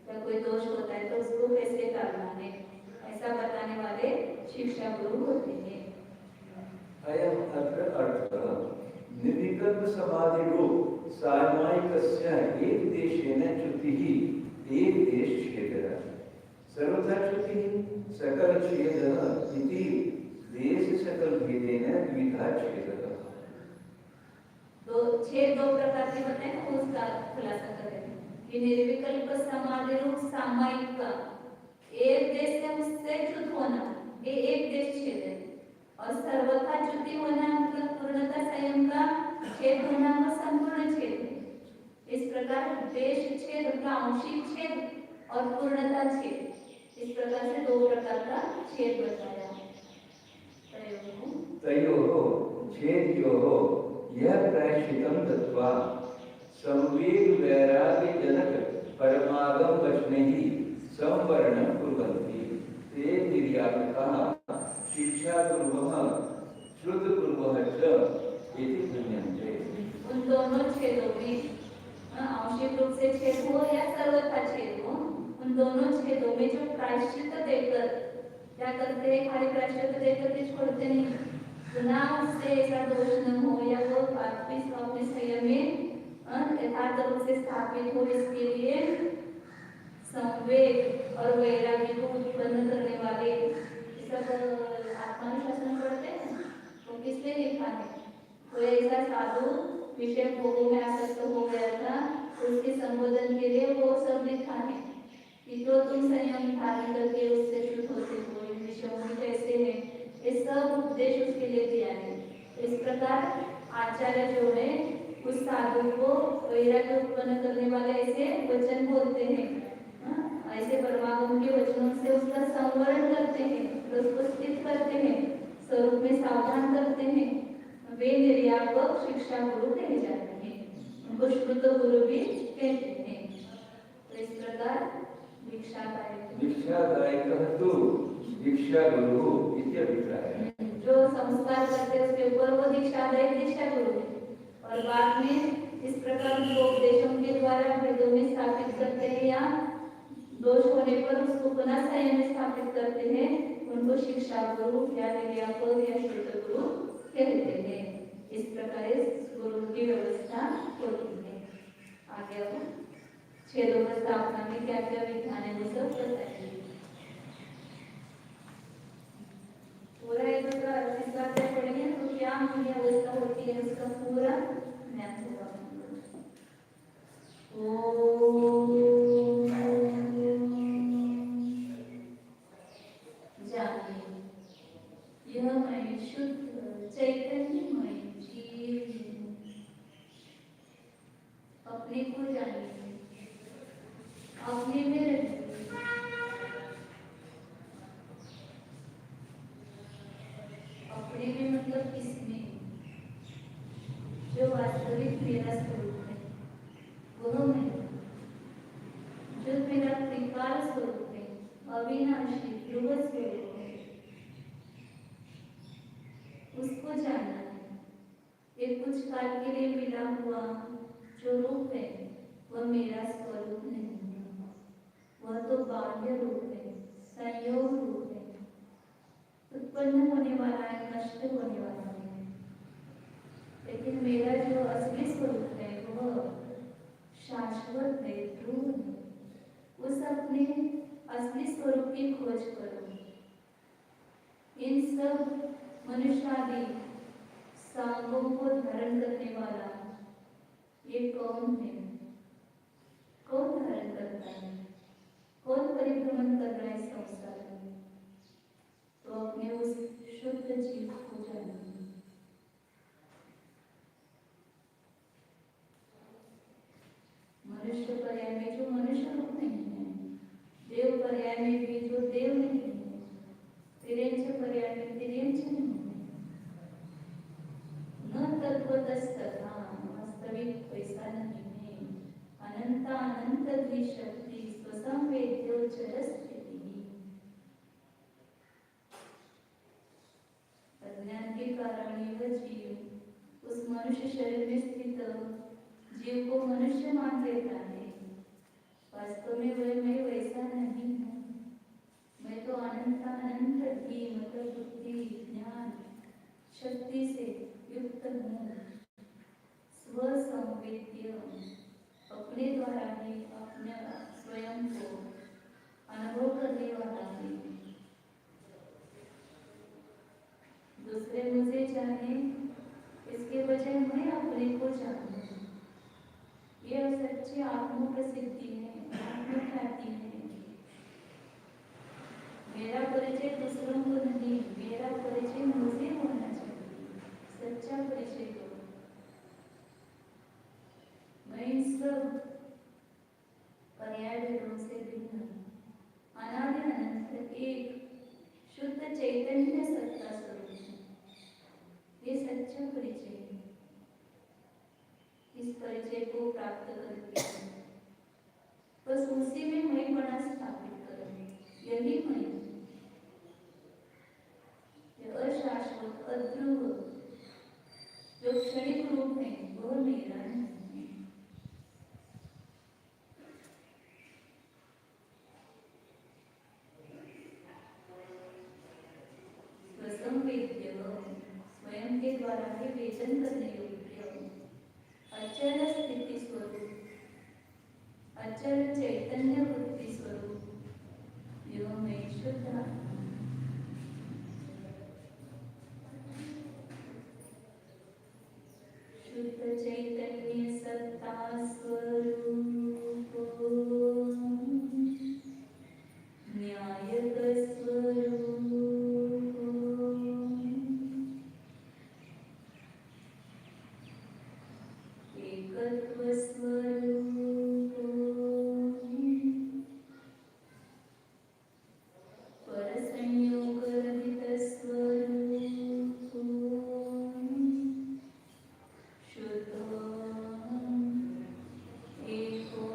Speaker 1: या कोई दोष होता है तो उसको कैसे टालना है, ऐसा बताने वाले शिक्षा गुरु होते हैं।
Speaker 2: अयम अत्र अर्थः निर्विकल्प समाधि रूप सामायिकस्य एक देशेन च्युतिः एक देश छेदः सर्वथा च्युतिः सकल छेदः इति देश सकल भेदेन द्विधा छेदः।
Speaker 1: दो प्रकार के बताए ना, उसका खुलासा करें कि निर्विकल्प समाधि रूप सामायिक का एक देश से उससे च्युत होना, ये एक देश छेद है, और सर्वथा च्युति होना मतलब पूर्णता संयम का छेद होना व संपूर्ण छेद है। इस प्रकार देश छेद का आंशिक छेद और पूर्णता छेद, इस प्रकार से दो प्रकार का छेद बताया।
Speaker 2: तयोः छेदयोः यह प्रायश्चितं दत्वा संवेग वैराग्य जनक परमागम वचनैः संवरणं कुर्वन्ति ते निर्यातकाः शिक्षा कुर्वः श्रुत कुर्वः च इति मन्यन्ते।
Speaker 1: उन दोनों छेदों में आंशिक रूप से छेद हो या सर्वथा छेद हो, उन दोनों छेदों में जो प्रायश्चित देकर क्या करते हैं, खाली प्रायश्चित देकर के छोड़ते नहीं, ना उससे ऐसा दोष न हो या वो वापिस अपने संयम में यथार्थ रूप से स्थापित हो, इसके लिए संवेग और वैराग्य को उत्पन्न करने वाले सब आत्मानुशासन पढ़ते हैं, तो किस लिए लिखा है? कोई ऐसा साधु विषय भोगों में आसक्त हो गया था, उसके संबोधन के लिए वो सब लिखा है कि जो तुम संयम धारण करके उससे च्युत होते हो, इन विषयों में कैसे है, ये सब उपदेश उसके लिए दिया है। इस प्रकार आचार्य जो है उस साधु को वैराग्य उत्पन्न करने वाले ऐसे वचन बोलते हैं, ऐसे परमागम के वचनों से उसका संवरण करते हैं, उसको स्थित करते हैं, स्वरूप में सावधान करते हैं, वे निर्यापक शिक्षा गुरु कहे जाते हैं, उनको श्रुत गुरु भी कहते हैं। तो इस प्रकार
Speaker 2: दीक्षादायकः तु दीक्षा गुरु इति अभिप्रायः।
Speaker 1: जो संस्कार करते हैं उसके ऊपर वो दीक्षादायक दीक्षा गुरु है, और बाद में इस प्रकार जो उपदेशों के द्वारा भेदों में स्थापित करते हैं या दोष होने पर उसको पुनः संयम में स्थापित करते हैं, उनको शिक्षा गुरु या निर्यापक या श्रुत गुरु कहते हैं। इस प्रकार इस गुरु की व्यवस्था होती है। आगे अब छेदों की स्थापना में क्या क्या विधान है वो सब बताएंगे। पूरा एक इस बात में पढ़ेंगे तो क्या मुझे अवस्था होती है उसका पूरा ज्ञान होगा। जानिए यह मैं शुद्ध चैतन्यमय जीव हूँ। अपने को जानिए, अपने में रहिए। अपने में मतलब किसमें? जो वास्तविक मेरा स्वरूप है वह मैं, जो मेरा त्रिकाल स्वरूप है, अविनाशी ध्रुव स्वरूप है, उसको जानना है। ये कुछ काल के लिए मिला हुआ जो रूप है वह मेरा स्वरूप नहीं है, वह तो बाह्य रूप है, संयोग रूप है, उत्पन्न होने वाला है, नष्ट होने वाला है। लेकिन मेरा जो असली स्वरूप है वह शाश्वत है, ध्रुव है। उस अपने असली स्वरूप की खोज करो। इन सब मनुष्यादि सांगों को धारण करने वाला ये कौन है? कौन धारण करता है? कौन परिभ्रमण कर रहा है संसार में? तो अपने उस शुद्ध जीव को जानिए। मनुष्य पर्याय में जो मनुष्य रूप नहीं है, देव पर्याय में भी जो देव नहीं है, तिर्यंच पर्याय में तिर्यंच नहीं है, न तत्वतस्तथा वास्तविक वैसा नहीं है। अनंत द्विशक्ति स्वसंवेद्योच्चर स्थिति। अज्ञान के कारण यह जीव उस मनुष्य शरीर में स्थित जीव को मनुष्य मान लेता है, वास्तव में वह मैं वैसा नहीं हूँ। मैं तो अनंत भी मतलब बुद्धि ज्ञान शक्ति से युक्त हूँ, स्वसंवेद्य, अपने द्वारा ही अपने स्वयं को अनुभव करने वाला है। दूसरे मुझे जाने इसके बजाय मैं अपने को जानूं, यह सच्ची आत्म प्रसिद्धि है, आत्मख्याति है। मेरा परिचय दूसरों को नहीं, मेरा परिचय मुझे होना चाहिए, सच्चा परिचय को। मैं सब पर्याय भेदों से भिन्न, अनादि अनंत एक शुद्ध चैतन्य सत्ता स्वरूप है। ये सच्चा परिचय है। इस परिचय को प्राप्त करके बस उसी में मैं बना स्थापित करूं, यही मैं, अशाश्वत अध्रुव जो क्षणिक रूप में वह मेरा नहीं है। स्वसंवेद्य, स्वयं के द्वारा ही वेदन करने योग्य, अचल स्थिति स्वरूप, अचल चैतन्य वृत्ति स्वरूप, यह मैं शुद्ध आत्मा। शुद्ध चैतन्य सत्ता स्वरूप, न्यायक स्वरूप, एकत्व स्वरूप, परसंयोग रहित स्वरूप, शुद्ध एको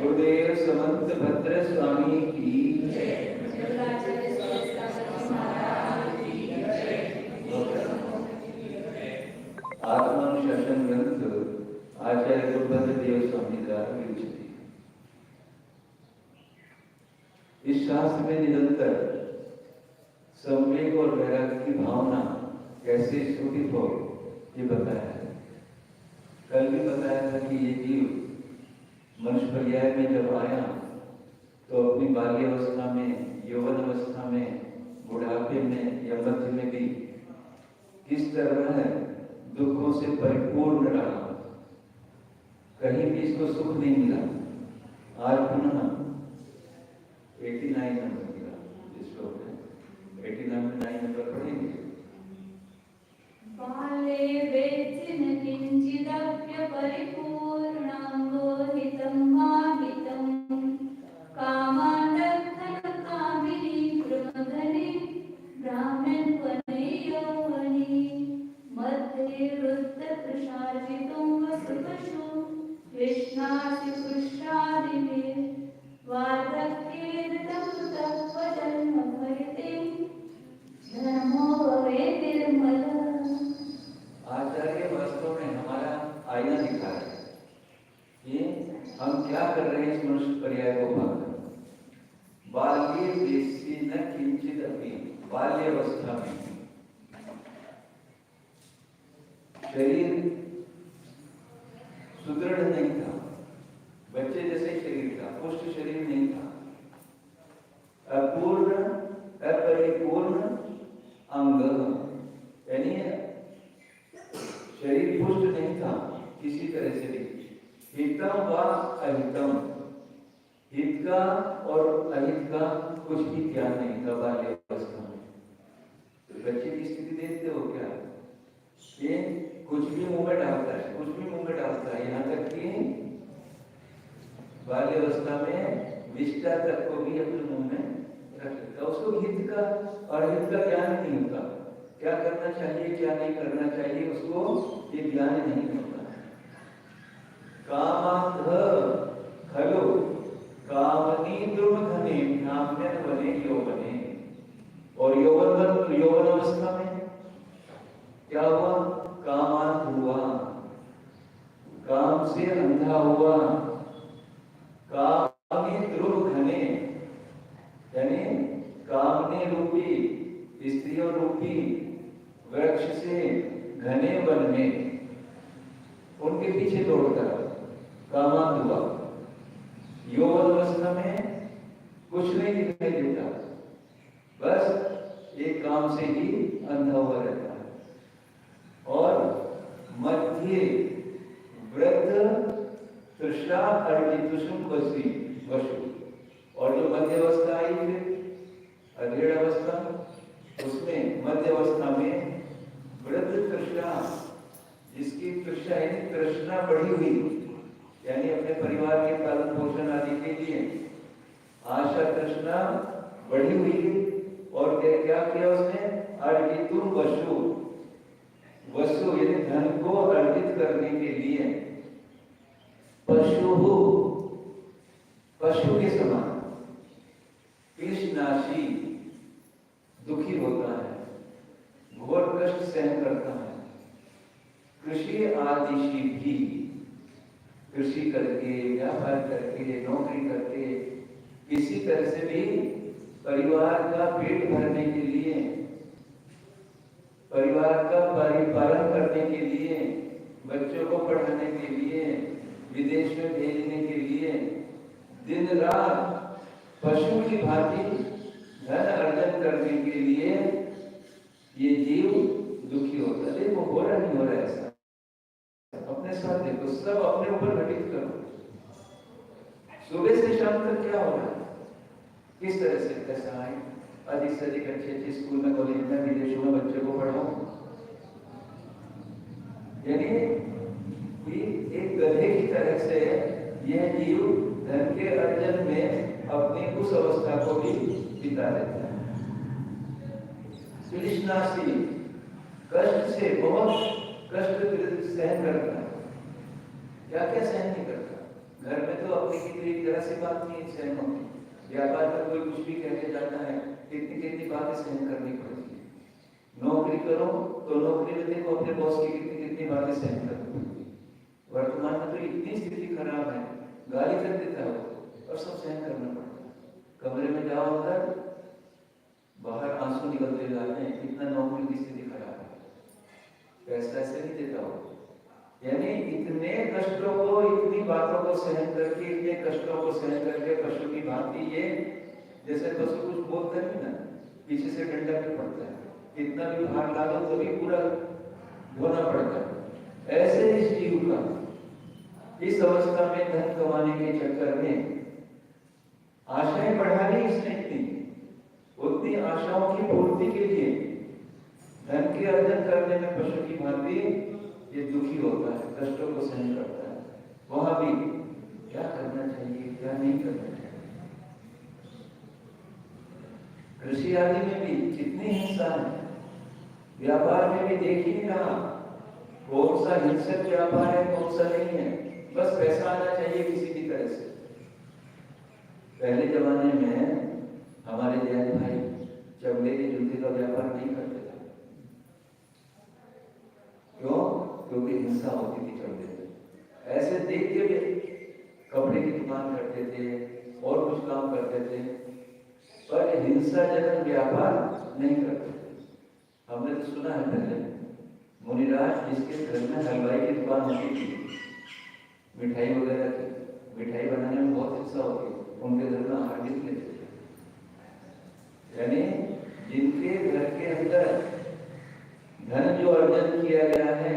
Speaker 2: गुरुदेव समंत भद्र स्वामी की
Speaker 1: शंकराचार्य स्वामी महाराज की जय।
Speaker 2: आत्मानुशासन ग्रंथ आचार्य गुरुभद्र देव स्वामी द्वारा विरचित। इस शास्त्र में निरंतर संवेग और वैराग्य की भावना कैसे स्फुटित हो ये बताया है। कल भी बताया था कि ये जीव मनुष्य पर्याय में जब आया तो अपनी बाल्यावस्था में, यौवन अवस्था में, बुढ़ापे में या मध्य में भी किस तरह दुखों से परिपूर्ण रहा, कहीं भी इसको सुख नहीं मिला। आज पुनः 89 नंबर मिला जिस श्लोक है, 89 नंबर पढ़ेंगे।
Speaker 1: बाले वेत्सिन किंचिदप्य परिपूर्णांगो हितं माहितं कामानर्थं कामिनी प्रमदने ब्राह्मण वने यौवने मध्ये वृद्ध प्रसार्जितुं वसुपशु कृष्णासि पुष्टादिवे वार्धक्ये तत्त्वजन्म भयते धर्मो भवेत् निर्मलः।
Speaker 2: आचार्य वास्तव में हमारा आईना दिखा है कि हम क्या कर रहे हैं इस मनुष्य पर्याय को पाकर। बाल्ये वेत्सि न किंचित अपि, बाल्यावस्था में शरीर सुदृढ़ नहीं था, बच्चे जैसे शरीर था, पुष्ट शरीर नहीं था, अपूर्ण अपरिपूर्ण अंग, यानी शरीर पुष्ट नहीं था किसी तरह से भी। हितम व अहितम, हित का और अहित का कुछ भी ज्ञान नहीं था बाल्यावस्था में। तो बच्चे की स्थिति देखते हो क्या, ये कुछ भी मुंह में डालता है, कुछ भी मुंह में डालता है, यहाँ तक कि बाल्यावस्था में विष्टा तक को भी अपने मुंह में रख लेता। उसको हित का और अहित का ज्ञान नहीं होता, क्या करना चाहिए क्या नहीं करना चाहिए उसको ये ज्ञान नहीं होता। कामांध खलु कामनी दुर्मघने ब्राह्मण बने यौवने, और यौवन अवस्था में क्या हुआ, कामांध हुआ, काम से अंधा हुआ। कामनी दुर्मघने यानी कामने रूपी, स्त्रियों रूपी वृक्ष से घने वन में उनके पीछे दौड़ता कामांध हुआ। यौवन अवस्था में कुछ नहीं दिखाई देता, बस एक काम से ही अंधा हुआ रहता है। और मध्य वृद्ध तृष्णा अर्जितुषुम वसु, और जो मध्य अवस्था आई फिर अधेड़ अवस्था, उसमें मध्य अवस्था में वृद्ध तृष्णा, जिसकी तृष्णा यानी तृष्णा बढ़ी हुई, यानी अपने परिवार के पालन पोषण आदि के लिए आशा तृष्णा बढ़ी हुई। और क्या किया उसने, अर्जितुम वसु, वसु यानी धन को अर्जित करने के लिए पशु के समान कृष्णाशी दुखी होता है, घोर कष्ट सहन करता है। कृषि आदिशी भी, कृषि करके, व्यापार करके, नौकरी करके, किसी तरह से भी परिवार का पेट भरने के लिए, परिवार का परिपालन करने के लिए, बच्चों को पढ़ाने के लिए, विदेश में भेजने के लिए दिन रात पशु की भांति धन अर्जन करने के लिए ये जीव दुखी होता है। देखो हो रहा नहीं हो रहा ऐसा, अपने साथ देखो, सब अपने ऊपर घटित करो। सुबह से शाम तक क्या हो रहा है, किस तरह से पैसा आए, अधिक से अधिक अच्छे स्कूल में, कॉलेज में, विदेशों में बच्चों को पढ़ाओ। यानी एक गधे की तरह से यह जीव धन के अर्जन में अपनी उस अवस्था को भी बिता देता है। तृष्णासी, कष्ट से बहुत कष्ट सहन करता है। क्या क्या सहन नहीं करता, घर में तो अपनी की तरह से बात नहीं सहन होती, व्यापार में कोई कुछ भी कहने जाता है, कितनी कितनी बातें सहन करनी पड़ती है। नौकरी करो तो नौकरी में देखो अपने बॉस की कितनी कितनी बातें सहन करनी पड़ती है। वर्तमान में तो इतनी स्थिति खराब है, गाली कर देता है और सब सहन करना पड़ता है। कमरे में जाओ अंदर, बाहर आंसू निकलते जाते हैं, इतना नौकरी की स्थिति खराब है, पैसा ऐसे नहीं देता हो। यानी इतने कष्टों को, इतनी बातों को सहन करके, इतने कष्टों को सहन करके पशु की भांति ये, जैसे पशु कुछ बोलता नहीं ना, पीछे से डंडा भी पड़ता है, कितना भी भार ला दो तो भी पूरा धोना पड़ता है। ऐसे इस जीव का इस अवस्था में धन कमाने के चक्कर में आशाएं बढ़ा ली इसने इतनी, उतनी आशाओं की पूर्ति के लिए धन के अर्जन करने में पशु की भांति ये दुखी होता है, कष्टों को सहन करता है। वहां भी क्या करना चाहिए, क्या नहीं करना चाहिए। कृषि आदि में भी कितनी हिंसा है, व्यापार में भी देख ही नहीं रहा कौन सा हिंसक व्यापार है, कौन सा नहीं है, बस पैसा आना चाहिए किसी भी तरह से। पहले जमाने में हमारे जैन भाई चमड़े के जूते का व्यापार नहीं करते थे। क्यों? क्योंकि हिंसा होती थी चमड़े में। ऐसे देख के भी कपड़े की दुकान करते थे और कुछ काम करते थे, पर हिंसाजनक व्यापार नहीं करते थे। हमने तो सुना है पहले मुनिराज जिसके घर में हलवाई की दुकान होती थी, मिठाई वगैरह की, मिठाई बनाने में बहुत हिंसा होती है, उनके घर में आहार भी लेते थे। यानी जिनके घर के अंदर धन जो अर्जन किया गया है,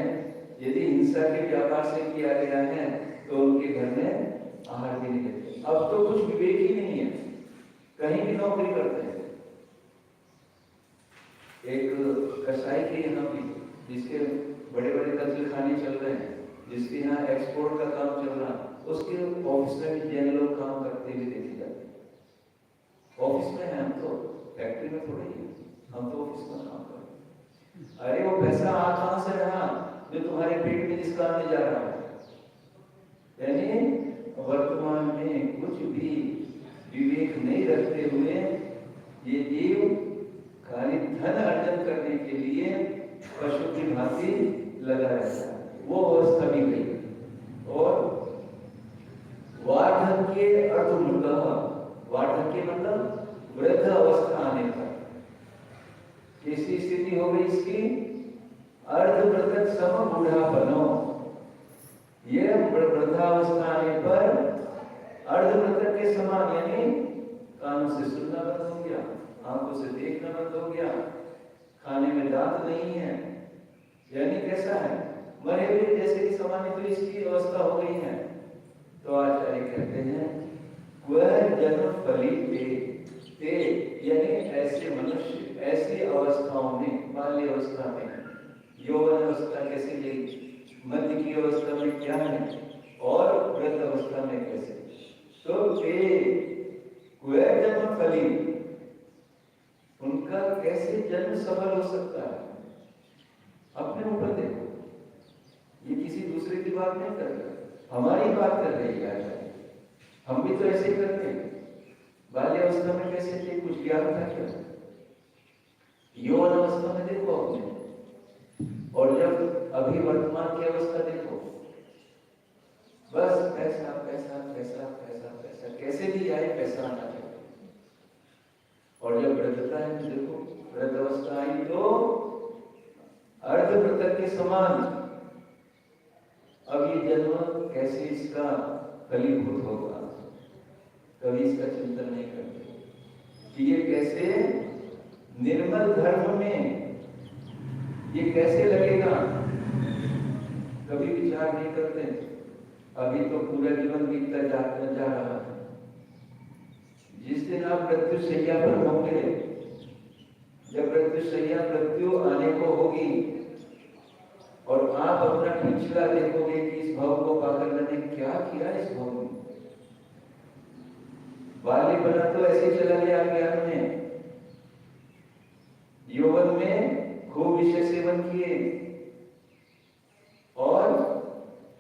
Speaker 2: यदि हिंसा के व्यापार से किया गया है, तो उनके घर में आहार भी नहीं देते। अब तो कुछ विवेक ही नहीं है, कहीं भी नौकरी करते हैं। एक कसाई के यहाँ भी, जिसके बड़े बड़े कत्ल खाने चल रहे हैं, जिसके यहाँ एक्सपोर्ट का काम चल रहा, उसके ऑफिस में भी जैन लोग काम करते हुए देखे जाते हैं। ऑफिस में है, हम तो फैक्ट्री में थोड़े ही, हम तो ऑफिस में काम करते हैं। अरे वो पैसा आ कहां से रहा जो तुम्हारे पेट में जिस काम में जा रहा है। यानी वर्तमान में कुछ भी विवेक नहीं रखते हुए ये जीव खाली धन अर्जन करने के लिए पशु की भांति लगा रहता है। वो अवस्था भी गई। और वार्धक्य अर्धमूलः, वार्धक्य मतलब वृद्ध अवस्था आने पर कैसी स्थिति हो गई इसकी? अर्धवृद्धक सम बूढ़ापनो। ये वृद्धावस्था आने पर अर्धवृद्धक के समान, यानी कानों से सुनना बंद हो गया, आंखों से देखना बंद हो गया, खाने में दांत नहीं है, यानी कैसा है? मरे हुए जैसे कि सामान्य तो इसकी अवस्था हो गई है। तो आचार्य कहते हैं वह जन्म फली ते, यानी ऐसे मनुष्य ऐसी अवस्थाओं में, बाल्य अवस्था में, यौवन अवस्था कैसे गई, मध्य की अवस्था में क्या है और वृद्ध अवस्था में कैसे, तो वह जन्म फली, उनका कैसे जन्म सफल हो सकता है? अपने ऊपर देखो, ये किसी दूसरे की बात नहीं कर रहा, हमारी बात कर रही है। हम भी तो ऐसे ही करते हैं। बाल्य अवस्था में कैसे थे, कुछ ज्ञान था क्या? यौवन अवस्था में देखो अपने, और जब अभी वर्तमान की अवस्था देखो, बस पैसा पैसा पैसा पैसा पैसा, कैसे भी आए पैसा आना चाहिए। और जब वृद्धता है तो देखो, वृद्ध अवस्था आई तो अर्धवृद्धक के समान। अब ये जन्म कैसे इसका फलीभूत होगा, कभी इसका चिंतन नहीं करते कि ये कैसे निर्मल धर्म में ये कैसे लगेगा, कभी विचार नहीं करते। अभी तो पूरा जीवन बीतता जा रहा है। जिस दिन आप मृत्यु शैया पर होंगे, जब मृत्यु आने को होगी और आप अपना पिछला देखोगे कि इस भाव को पाकर मैंने क्या किया इस भाव में। बाल्य बना तो ऐसे चला गया ज्ञान में, यौवन में खूब विषय सेवन किए और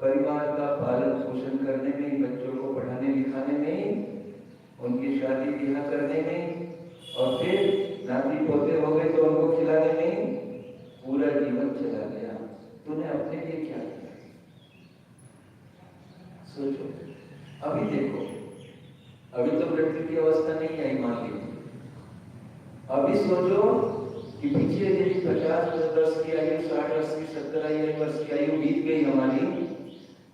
Speaker 2: परिवार का पालन पोषण करने में, बच्चों को पढ़ाने लिखाने में, उनकी शादी ब्याह करने में, और फिर नाती पोते हो गए तो उनको खिलाने में पूरा जीवन चला गया। तूने अपने लिए क्या किया? सोचो। अभी देखो, अभी तो मृत्यु की अवस्था नहीं आई, मान लीजिए। अभी सोचो कि पीछे यदि 50 वर्ष की आयु, 60 वर्ष की, 70 वर्ष की आयु बीत गई हमारी,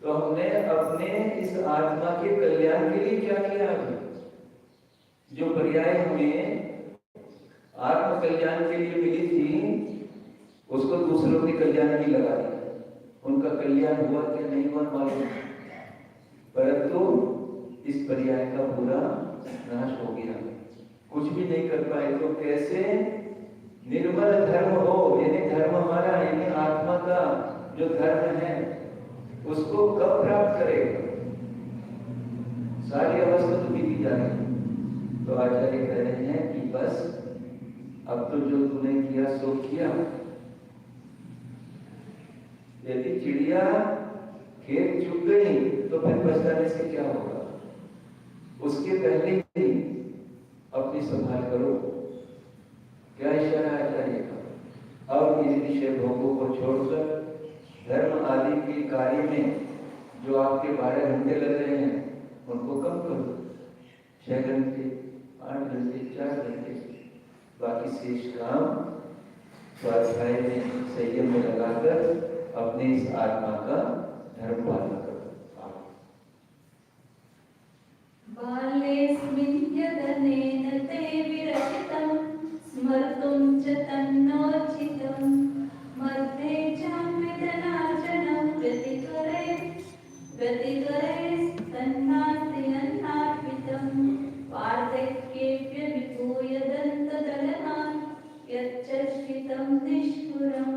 Speaker 2: तो हमने अपने इस आत्मा के कल्याण के लिए क्या किया? अभी जो पर्याय हमें आत्म कल्याण के लिए मिली थी, उसको दूसरों के कल्याण में लगा दिया। उनका कल्याण हुआ क्या नहीं हुआ मालूम, परंतु इस पर्याय का पूरा नाश हो गया। कुछ भी नहीं कर पाए तो कैसे निर्मल धर्म हो, यानी धर्म हमारा, यानी आत्मा का जो धर्म है उसको कब प्राप्त करेगा? सारी अवस्था तो बीती जा रही। तो आचार्य कह रहे हैं कि बस अब तो जो तूने किया सो किया। यदि चिड़िया खेत चुग गई तो फिर पछताने से क्या होगा? उसके पहले ही अपनी संभाल करो। क्या इशारा है आचार्य का? अब इन विषय भोगों को छोड़कर धर्म आदि के कार्य में जो आपके 12 घंटे लग रहे हैं उनको कम करो। 6 घंटे, 8 घंटे, 4 घंटे, बाकी शेष काम स्वाध्याय में, संयम में लगाकर अपने इस आत्मा का धर्म पालन करो।
Speaker 1: बाल्येऽस्मिन् यदनेन ते विरचितं स्मर्तुं च तन्नोचितं मध्ये चान्वितनार्जनं व्यतिकरे तन्नास्ति अन्नार्पितं वार्धक्येऽप्य विभूय दन्तदलनान् यच्चर्षितं निष्ठुरं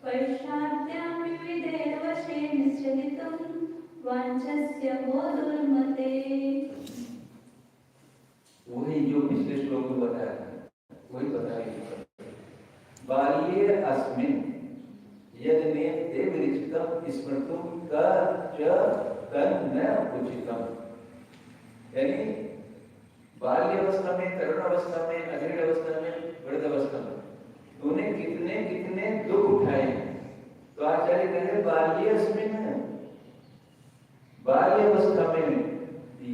Speaker 1: वैशाद्यापि विदेवशेन चलितं वाञ्छस्य मोदुर्मते।
Speaker 2: वही जो पिछले श्लोक में बताया था, वही बताया। बाल्ये अस्मिन् यदि ते विरचितं स्मर्तुं तन्न उचितम। यानी बाल्य अवस्था में, तरुण अवस्था में, अधेड़ अवस्था में, वृद्ध अवस्था में तूने कितने कितने दुख उठाए। तो आचार्य कह रहे बाल्ये अस्मिन्, बाल्य अवस्था में,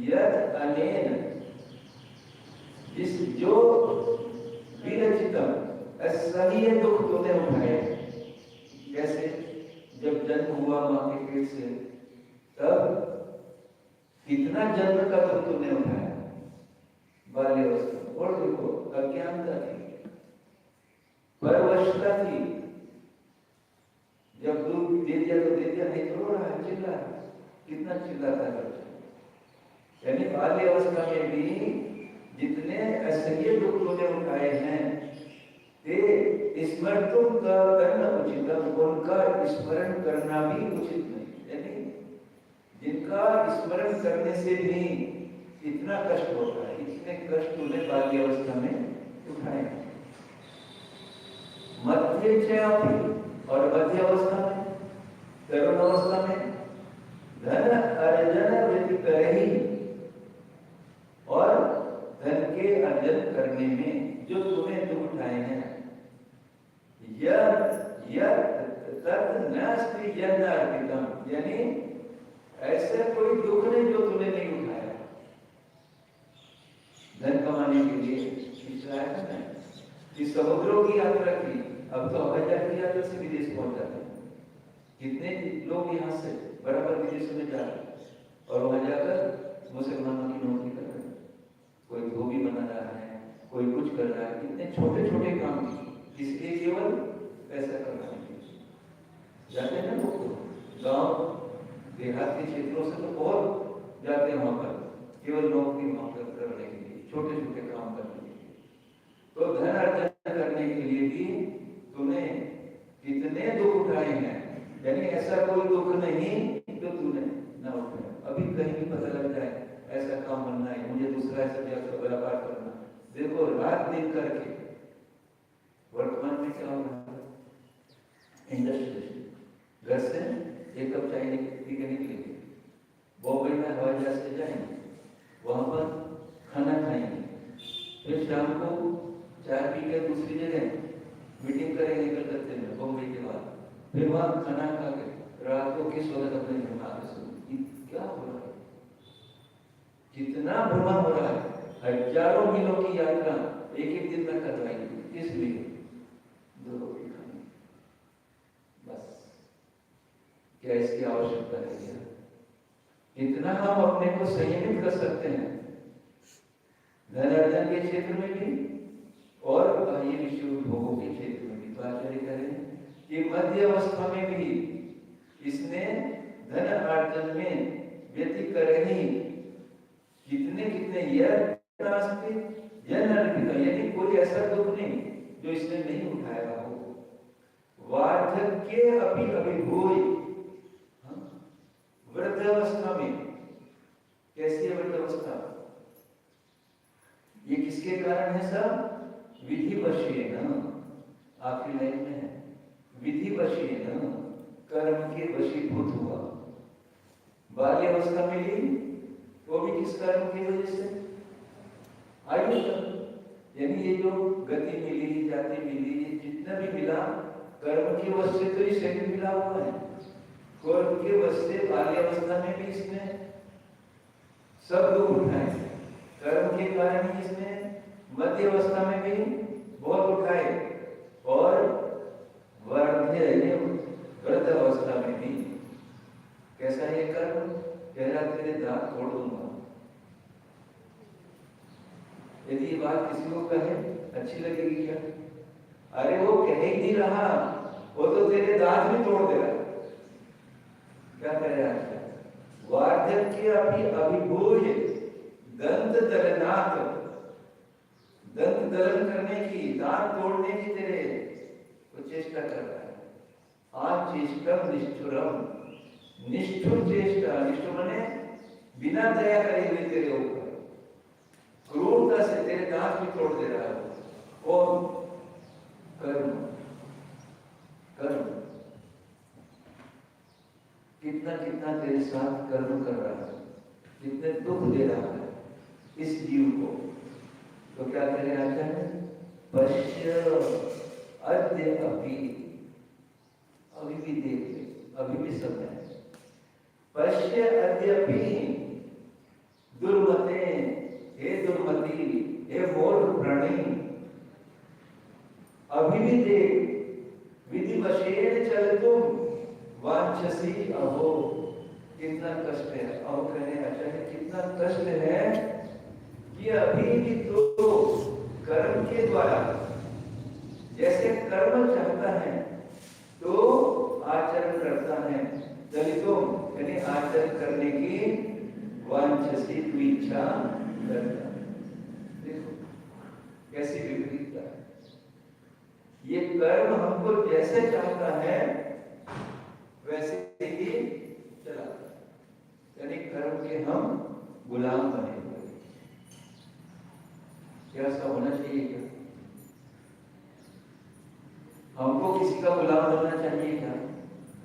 Speaker 2: यद अनेन, जिस जो विरचितम, सभी दुख तूने उठाए। कैसे? जब जन्म हुआ मां के पेट से, तब कितना जन्म का दुख तूने उठाया बाल्यावस्था में। और देखो, अज्ञानता थी, परवशता थी। जब दूध दे दिया तो दे दिया, नहीं तो रो रहा है, चिल्ला रहा है। कितना चिल्लाता है बच्चा। यानी बाल्य अवस्था में भी जितने असह्य दुख तूने उठाए हैं, ते स्मर्तुं करना उचितम, उनका स्मरण करना भी उचित नहीं। यानी जिनका स्मरण करने से भी इतना कष्ट होता है, इतने कष्ट तूने बाल्य अवस्था में उठाए। मध्य चापी, और मध्य अवस्था में, तरुण अवस्था में धन अर्जन वृत्ति करही, और धन के अर्जन करने में जो तूने दुख उठाए हैं, यानी ऐसा कोई दुख नहीं जो तूने नहीं उठाया। धन कमाने के लिए कि समुद्रों की यात्रा की, अब तो हवाई जहाज की यात्रा से विदेश पहुंच जाते हैं। कितने लोग यहाँ से बराबर विदेशों में जा रहे हैं और वहां जाकर मुसलमानों की नौकरी कर रहे हैं। कोई धोबी बना रहा है, कोई कुछ कर रहा है। कितने छोटे छोटे काम इसलिए केवल पैसा कमाने के लिए जाते हैं ना लोग। गांव देहात के क्षेत्रों से तो बहुत जाते हैं वहां पर, केवल नौकरी वहां पर करने के लिए, छोटे छोटे काम करने के लिए। तो धन अर्जन करने के लिए भी तूने कितने दुख उठाए हैं। यानी ऐसा कोई दुख नहीं जो तूने ना उठाया। अभी कहीं भी पता लग जाए ऐसा काम बनना है, मुझे दूसरा ऐसा व्यापार करना, देखो रात दिन करके। वर्तमान में क्या हो रहा है? इंडस्ट्री, घर से एक कप चाय पी के औरत अपने घर में आकर सुनी, क्या हो रहा है, कितना भ्रमण हो रहा है, हजारों मीलों की यात्रा एक एक दिन में करवाई, किस लिए? 2 रोटी खाने, बस। क्या इसकी आवश्यकता है क्या? इतना हम अपने को संयमित कर सकते हैं, धन अर्जन के क्षेत्र में भी और बाह्य विषय उपभोगों के क्षेत्र में भी। तो आचार्य कह रहे हैं कि मध्य अवस्था में भी इसने धन अर्जन में व्यतीत कर रही कितने कितने यानी कोई ऐसा दुख नहीं जो इसने नहीं उठाया हो। वार्धक्य अभी अभिभूय, वृद्धावस्था में, कैसी है वृद्धावस्था? ये किसके कारण है सब? विधिवशेन, आखिरी लाइन में है, विधिवशेन कर्म के वशीभूत हुआ। बाल्य अवस्था में ली, वो भी किस कर्म की वजह से? आयु कर्म, यानी ये जो गति मिली, जाति मिली, जितना भी मिला कर्म के वश से तो इसे भी मिला हुआ है। कर्म के वश से बाल्य अवस्था में भी इसने सब दुख उठाए, कर्म के कारण ही इसने मध्य अवस्था में भी बहुत उठाए, और वृद्ध अवस्था में भी कैसा ये कर्म? कह रहा तेरे दांत तोड़ दूंगा। यदि ये बात किसी को कहे अच्छी लगेगी क्या? अरे वो कह ही नहीं रहा, वो तो तेरे दांत भी तोड़ दे रहा। क्या कह रहा है? वार्धक्य अभी अभिभूय दंत दलनाथ, दंत दलन करने की, दांत तोड़ने की तेरे वो चेष्टा कर रहा है। आचेष्टम निष्ठुरम, निष्ठुर चेष्टा, निष्ठुर माने बिना दया करे हुए तेरे ऊपर क्रूरता से तेरे दांत भी तोड़ दे रहा है। और कर्म, कर्म कितना कितना तेरे साथ कर्म कर रहा है, कितने दुख दे रहा है इस जीव को। तो क्या करें आचार्य? पश्य अद्य अभी, अभी भी देख, अभी भी समय है। पश्य अद्यपि दुर्मते, हे दुर्मति, हे मूढ़ प्राणी, अभी भी देख, विधिवशेन चल तुम वांछसी अहो। कितना कष्ट है, अब कहें आचार्य कितना कष्ट है कि अभी भी तो कर्म के द्वारा जैसे कर्म चाहता है तो आचरण करता है, दलितों यानी आचरण करने की वांछसी इच्छा करता है। देखो कैसी विपरीतता है। ये कर्म हमको जैसे चाहता है वैसे ही चलाता है, यानी कर्म के हम गुलाम बने हुए। क्या ऐसा होना चाहिए क्या? हमको किसी का गुलाम बनना चाहिए क्या?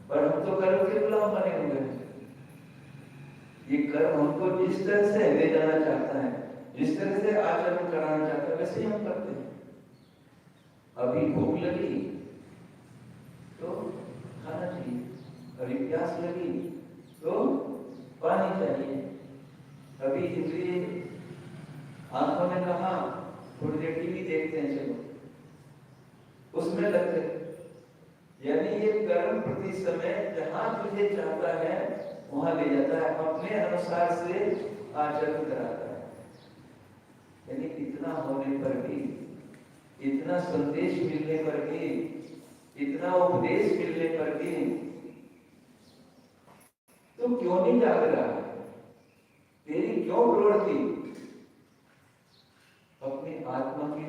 Speaker 2: पर हम तो कर्म के गुलाम बने हुए हैं। ये कर्म हमको जिस तरह से ले जाना चाहता है, जिस तरह से आचरण कराना चाहता है, वैसे ही हम करते हैं। अभी भूख लगी तो खाना चाहिए, अभी प्यास लगी तो पानी चाहिए, अभी इंद्रिय आंखों ने कहा थोड़ी देर टीवी देखते हैं, चलो उसमें लगते। यानी ये कर्म प्रति समय जहां तुझे चाहता है वहां ले जाता है, अपने अनुसार से आचरण कराता है। यानी इतना होने पर भी, इतना संदेश मिलने पर भी, इतना उपदेश मिलने पर भी तुम क्यों नहीं जाग रहा? तेरी क्यों प्रवृत्ति अपनी आत्मा के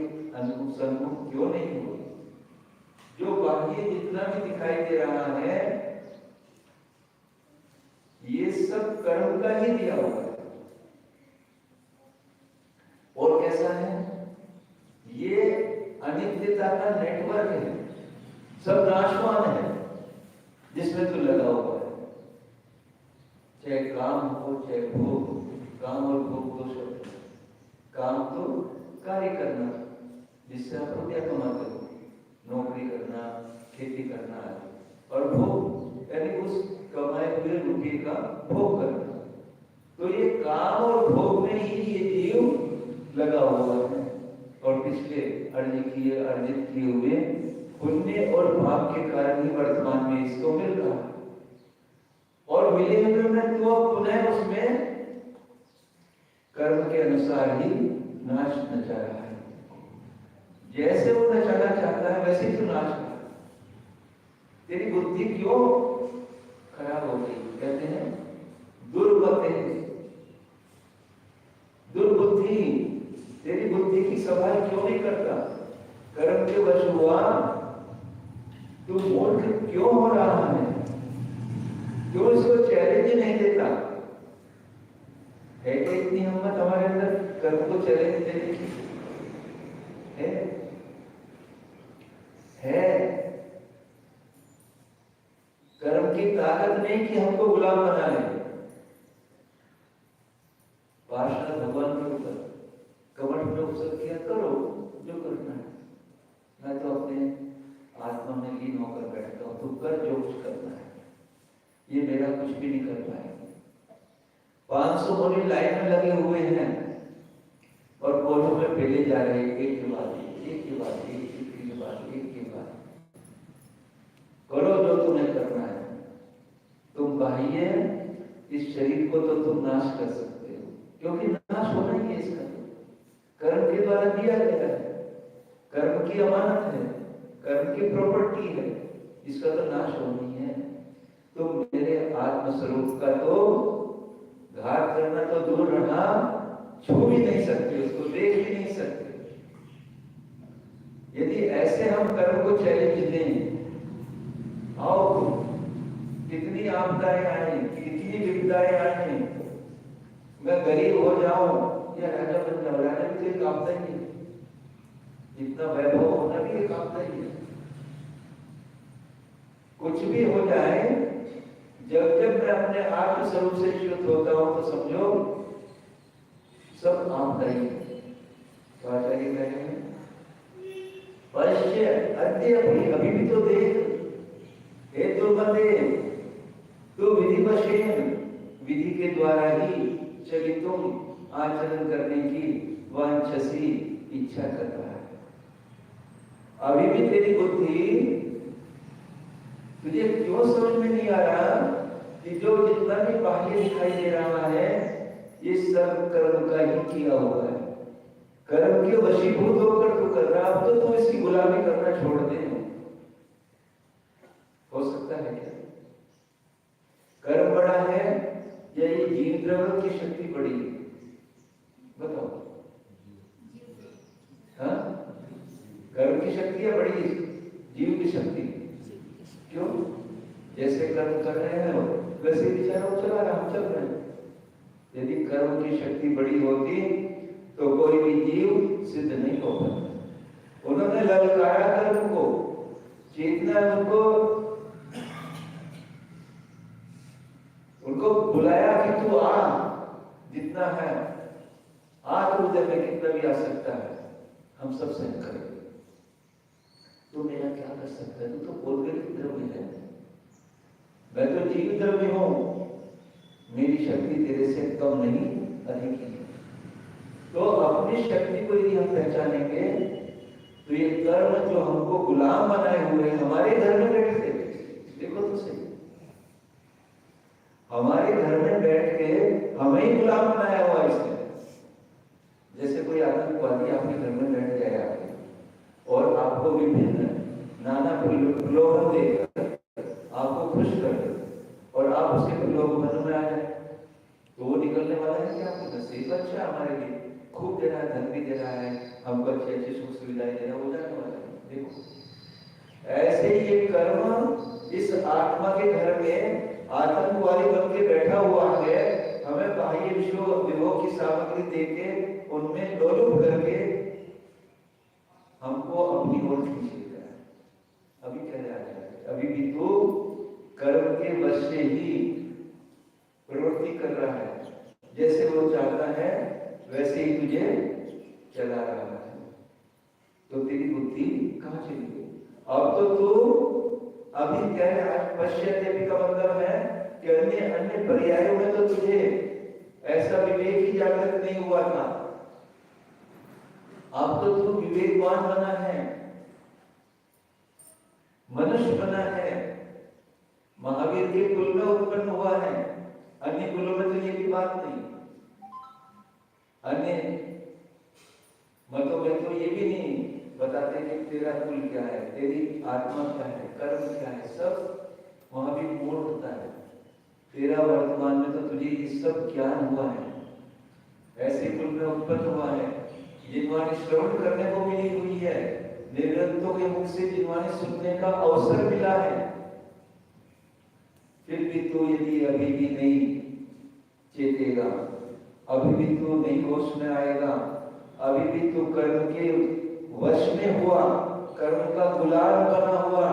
Speaker 2: सम्मुख क्यों नहीं हो? जो बाह्य जितना भी दिखाई दे रहा है ये सब कर्म का ही दिया हुआ है। और कैसा है? ये अनित्यता का नेटवर्क है, सब नाशवान है जिसमें तू लगा हुआ है। चाहे काम हो चाहे भोग, काम और भोग दो शब्द। काम तो कार्य करना जिससे आप रुपया कमाते हो, नौकरी करना, खेती करना आदि, और भोग यानी उस कमाए हुए रुपये का भोग करना। तो ये काम और भोग में ही ये जीव लगा हुआ है और पिछले अर्जित किए हुए पुण्य और पाप के कारण ही वर्तमान में इसको मिल रहा है। और मिले हुए में तो पुनः उसमें कर्म के अनुसार ही नाच नचा रहा है। जैसे वो नचाना चाहता है वैसे तो नाच रहा है। तेरी बुद्धि क्यों खराब हो गई? कहते हैं दुर्बुद्धि। तेरी बुद्धि की सफाई क्यों नहीं करता? कर्म के वश हुआ तू मूर्ख क्यों हो रहा है? क्यों इसको चैलेंज नहीं देता? है क्या इतनी हिम्मत हमारे अंदर कर्म को चैलेंज देने की? है कर्म की ताकत नहीं कि हमको गुलाम बना ले। पार्षद भगवान के ऊपर कमठ में उपसर्ग किया, करो जो करना है, मैं तो अपने आत्मा में लीन होकर बैठता हूं, तू कर जो कुछ करना है, ये मेरा कुछ भी नहीं कर पाएगा। 500 मुनि लाइन में लगे हुए हैं और कोठों में पहले जा रहे हैं, एक के बाद करो जो तुम्हें करना है। तुम बाह्य इस शरीर को तो तुम नाश कर सकते हो, क्योंकि नाश होना ही है इसका, कर्म के द्वारा दिया गया है, कर्म की अमानत है, कर्म की प्रॉपर्टी है, इसका तो नाश होना ही है। तुम मेरे आत्मस्वरूप का तो घात करना तो दूर रहा, छू भी नहीं सकते, उसको देख भी नहीं सकते। यदि ऐसे हम कर्म को चैलेंज दें, आओ कितनी आपदाएं आए, कितनी विपदाएं आए, मैं गरीब हो जाऊं या राजा बन जाऊं, राजा भी तो एक आपदा ही है, इतना वैभव होना भी एक आपदा ही है। कुछ भी हो जाए, जब जब मैं अपने आत्म स्वरूप से च्युत होता हूं तो समझो सब आपदा ही है। तो आचार्य कह रहे हैं पश्य अद्य, अभी भी तो देख, हे दुर्मते, तो विधि के द्वारा ही चलितुम आचरण करने की वांछसी इच्छा कर रहा है। अभी भी तेरी बुद्धि, तुझे क्यों समझ में नहीं आ रहा कि जो जितना भी बाह्य दिखाई दे रहा है ये सब कर्म का ही किया हुआ है, कर्म के वशीभूत होकर तू कर रहा, अब तो तू इसकी गुलामी करना छोड़ दे। हो सकता है क्या? कर्म बड़ा है या ये जीव द्रव्य की शक्ति बड़ी है? बताओ। हाँ, कर्म की शक्ति है बड़ी, जीव की शक्ति क्यों? जैसे कर्म कर रहे हैं वैसे विचारों चला रहा, हम चल रहे हैं। यदि कर्म की शक्ति बड़ी होती तो कोई भी जीव सिद्ध नहीं हो पाता। उन्होंने ललकारा कर्म को, चेतना उनको बुलाया कि तू आ, जितना है आ, तो उधर में कितना भी आ सकता है, हम सब सहन करेंगे। तू मेरा क्या कर सकता है? तू तो भौतिक द्रव्य है, मैं तो जीव द्रव्य हूं, मेरी शक्ति तेरे से कम नहीं अधिक है। तो अपनी शक्ति को यदि हम पहचानेंगे तो ये कर्म जो हमको गुलाम बनाए हुए हैं, हमारे घर में बैठे, देखो तो सही, हमारे घर में बैठ के हमें ही गुलाम बनाया हुआ इसने। जैसे कोई आतंकवादी आपके घर में बैठ जाए आपके और आपको विभिन्न नाना प्रलोभन देकर आपको खुश कर दे और आप उसके प्रलोभन में आ जाए, तो वो निकलने वाला है कि आपके नसीब अच्छा हमारे लिए, खूब दे रहा है, धन भी दे रहा है, हमको अच्छी अच्छी सुख सुविधाएं दे रहा है, हो जाने वाला है। देखो ऐसे ये कर्म इस आत्मा के घर में आतंकवादी बन के बैठा हुआ है, हमें बाह्य विभोग की सामग्री देके उनमें लोलुप करके हमको अपनी ओर खींचेगा। अभी कह रहा है, अभी भी तो कर्म के वश से ही प्रवृत्ति कर रहा है, जैसे वो चाहता है वैसे ही तुझे चला रहा है। तो तेरी बुद्धि कहां चली गई? अब तो तू अभी कह रहा है, पश्यते भी का मतलब है कि अन्य अन्य पर्यायों में तो तुझे ऐसा विवेक ही जागृत नहीं हुआ था। अब तो तू विवेकवान बना है, मनुष्य बना है, महावीर के कुल में उत्पन्न हुआ है। अन्य कुलों में तो ये भी बात नहीं, अन्य मतों में तो ये भी नहीं बताते कि तेरा कुल क्या है, तेरी आत्मा क्या है, कर्म क्या है, सब महावीर मूल होता है। तेरा वर्तमान में तो तुझे ये सब ज्ञान हुआ है, ऐसे कुल में उत्पन्न हुआ है जिन्होंने श्रवण करने को मिली हुई है, निर्ग्रंथों के मुख से जिन्होंने सुनने का अवसर मिला है। फिर भी तू यदि अभी भी नहीं चेतेगा, अभी भी तू नहीं होश में आएगा, अभी भी तू कर्म के वश में हुआ, कर्म का गुलाम बना हुआ,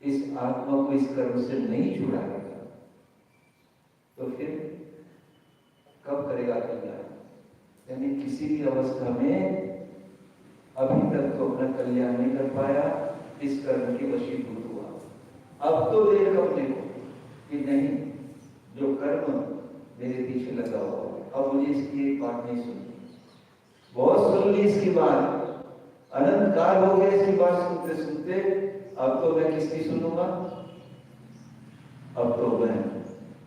Speaker 2: इस आत्मा को इस कर्म से नहीं छुड़ाएगा, तो फिर कब करेगा कल्याण? यानी किसी भी अवस्था में अभी तक तो अपना कल्याण नहीं कर पाया, इस कर्म के वशीभूत हुआ। अब तो देख अपने को कि नहीं, जो कर्म मेरे पीछे लगा हुआ है, अब मुझे इसकी एक बात नहीं सुननी, बहुत सुन ली इसकी बात, अनंत काल हो गया इसकी बात सुनते सुनते, अब तो मैं किसकी सुनूंगा? अब तो मैं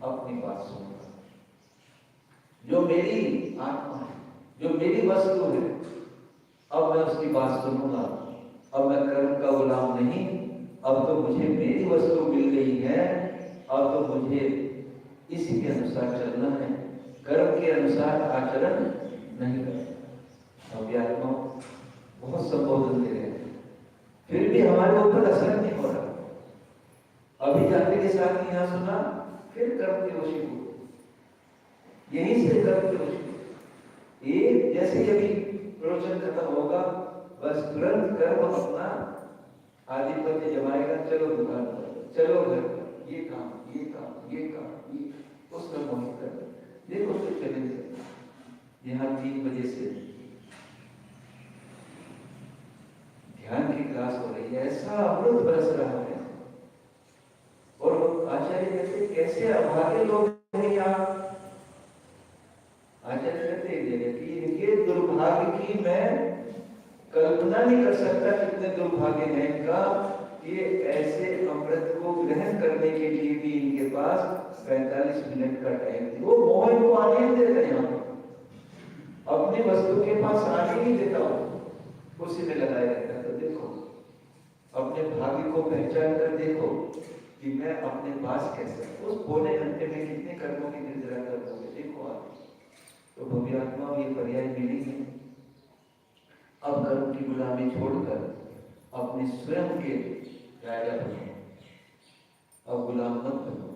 Speaker 2: अपनी बात सुनूंगा। जो मेरी आत्मा है, जो मेरी वस्तु है, अब मैं उसकी बात सुनूंगा। अब मैं कर्म का गुलाम नहीं, अब तो मुझे मेरी वस्तु मिल गई है, अब तो मुझे इसी के अनुसार चलना है, कर्म के अनुसार आचरण नहीं करना। अब आत्मा बहुत संबोधन दे रहे हैं, फिर भी हमारे ऊपर असर नहीं हो रहा। अभी जाति के साथ यहाँ सुना, फिर कर्म के वशीभूत, यहीं से कर्म के वशीभूत। ये जैसे अभी प्रवचन खत्म होगा, बस तुरंत कर्म अपना आधिपत्य जमाएगा। चलो दुकान पर, चलो घर पर, ये काम, ये काम, ये काम, ये उसमें मोहित कर। देखो तो चलेंगे यहाँ 3 बजे से ध्यान की क्लास हो रही है, ऐसा अमृत बरस रहा है। और आचार्य कहते कैसे अभागे लोग हैं यहाँ। आचार्य कहते कि ये दुर्भाग्य की मैं कल्पना नहीं कर सकता, कितने दुर्भाग्य हैं इनका, ये ऐसे अमृत को ग्रहण करने के लिए भी इनके पास 45 मिनट का टाइम थी। वो मोहन को आने नहीं देता, यहाँ अपनी वस्तु के पास आने नहीं देता, उसी में लगाया रहता। तो देखो, अपने भाग्य को पहचान कर देखो कि मैं अपने पास कैसे, उस पौने घंटे में कितने कर्मों की निर्जरा कर दोगे, देखो आप। तो भव्य आत्मा ये पर्याय मिली है। अब कर्म की गुलामी छोड़कर अपने स्वयं के राजा बनो, अब गुलाम मत बनो।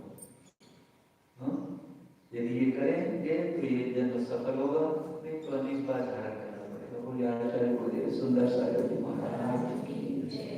Speaker 2: यदि ये करेंगे तो ये जन्म सफल होगा, नहीं तो अनेक बार धारण करना पड़ेगा। बोलिए आचार्य गुरुदेव सुंदर सागर महाराज की जय।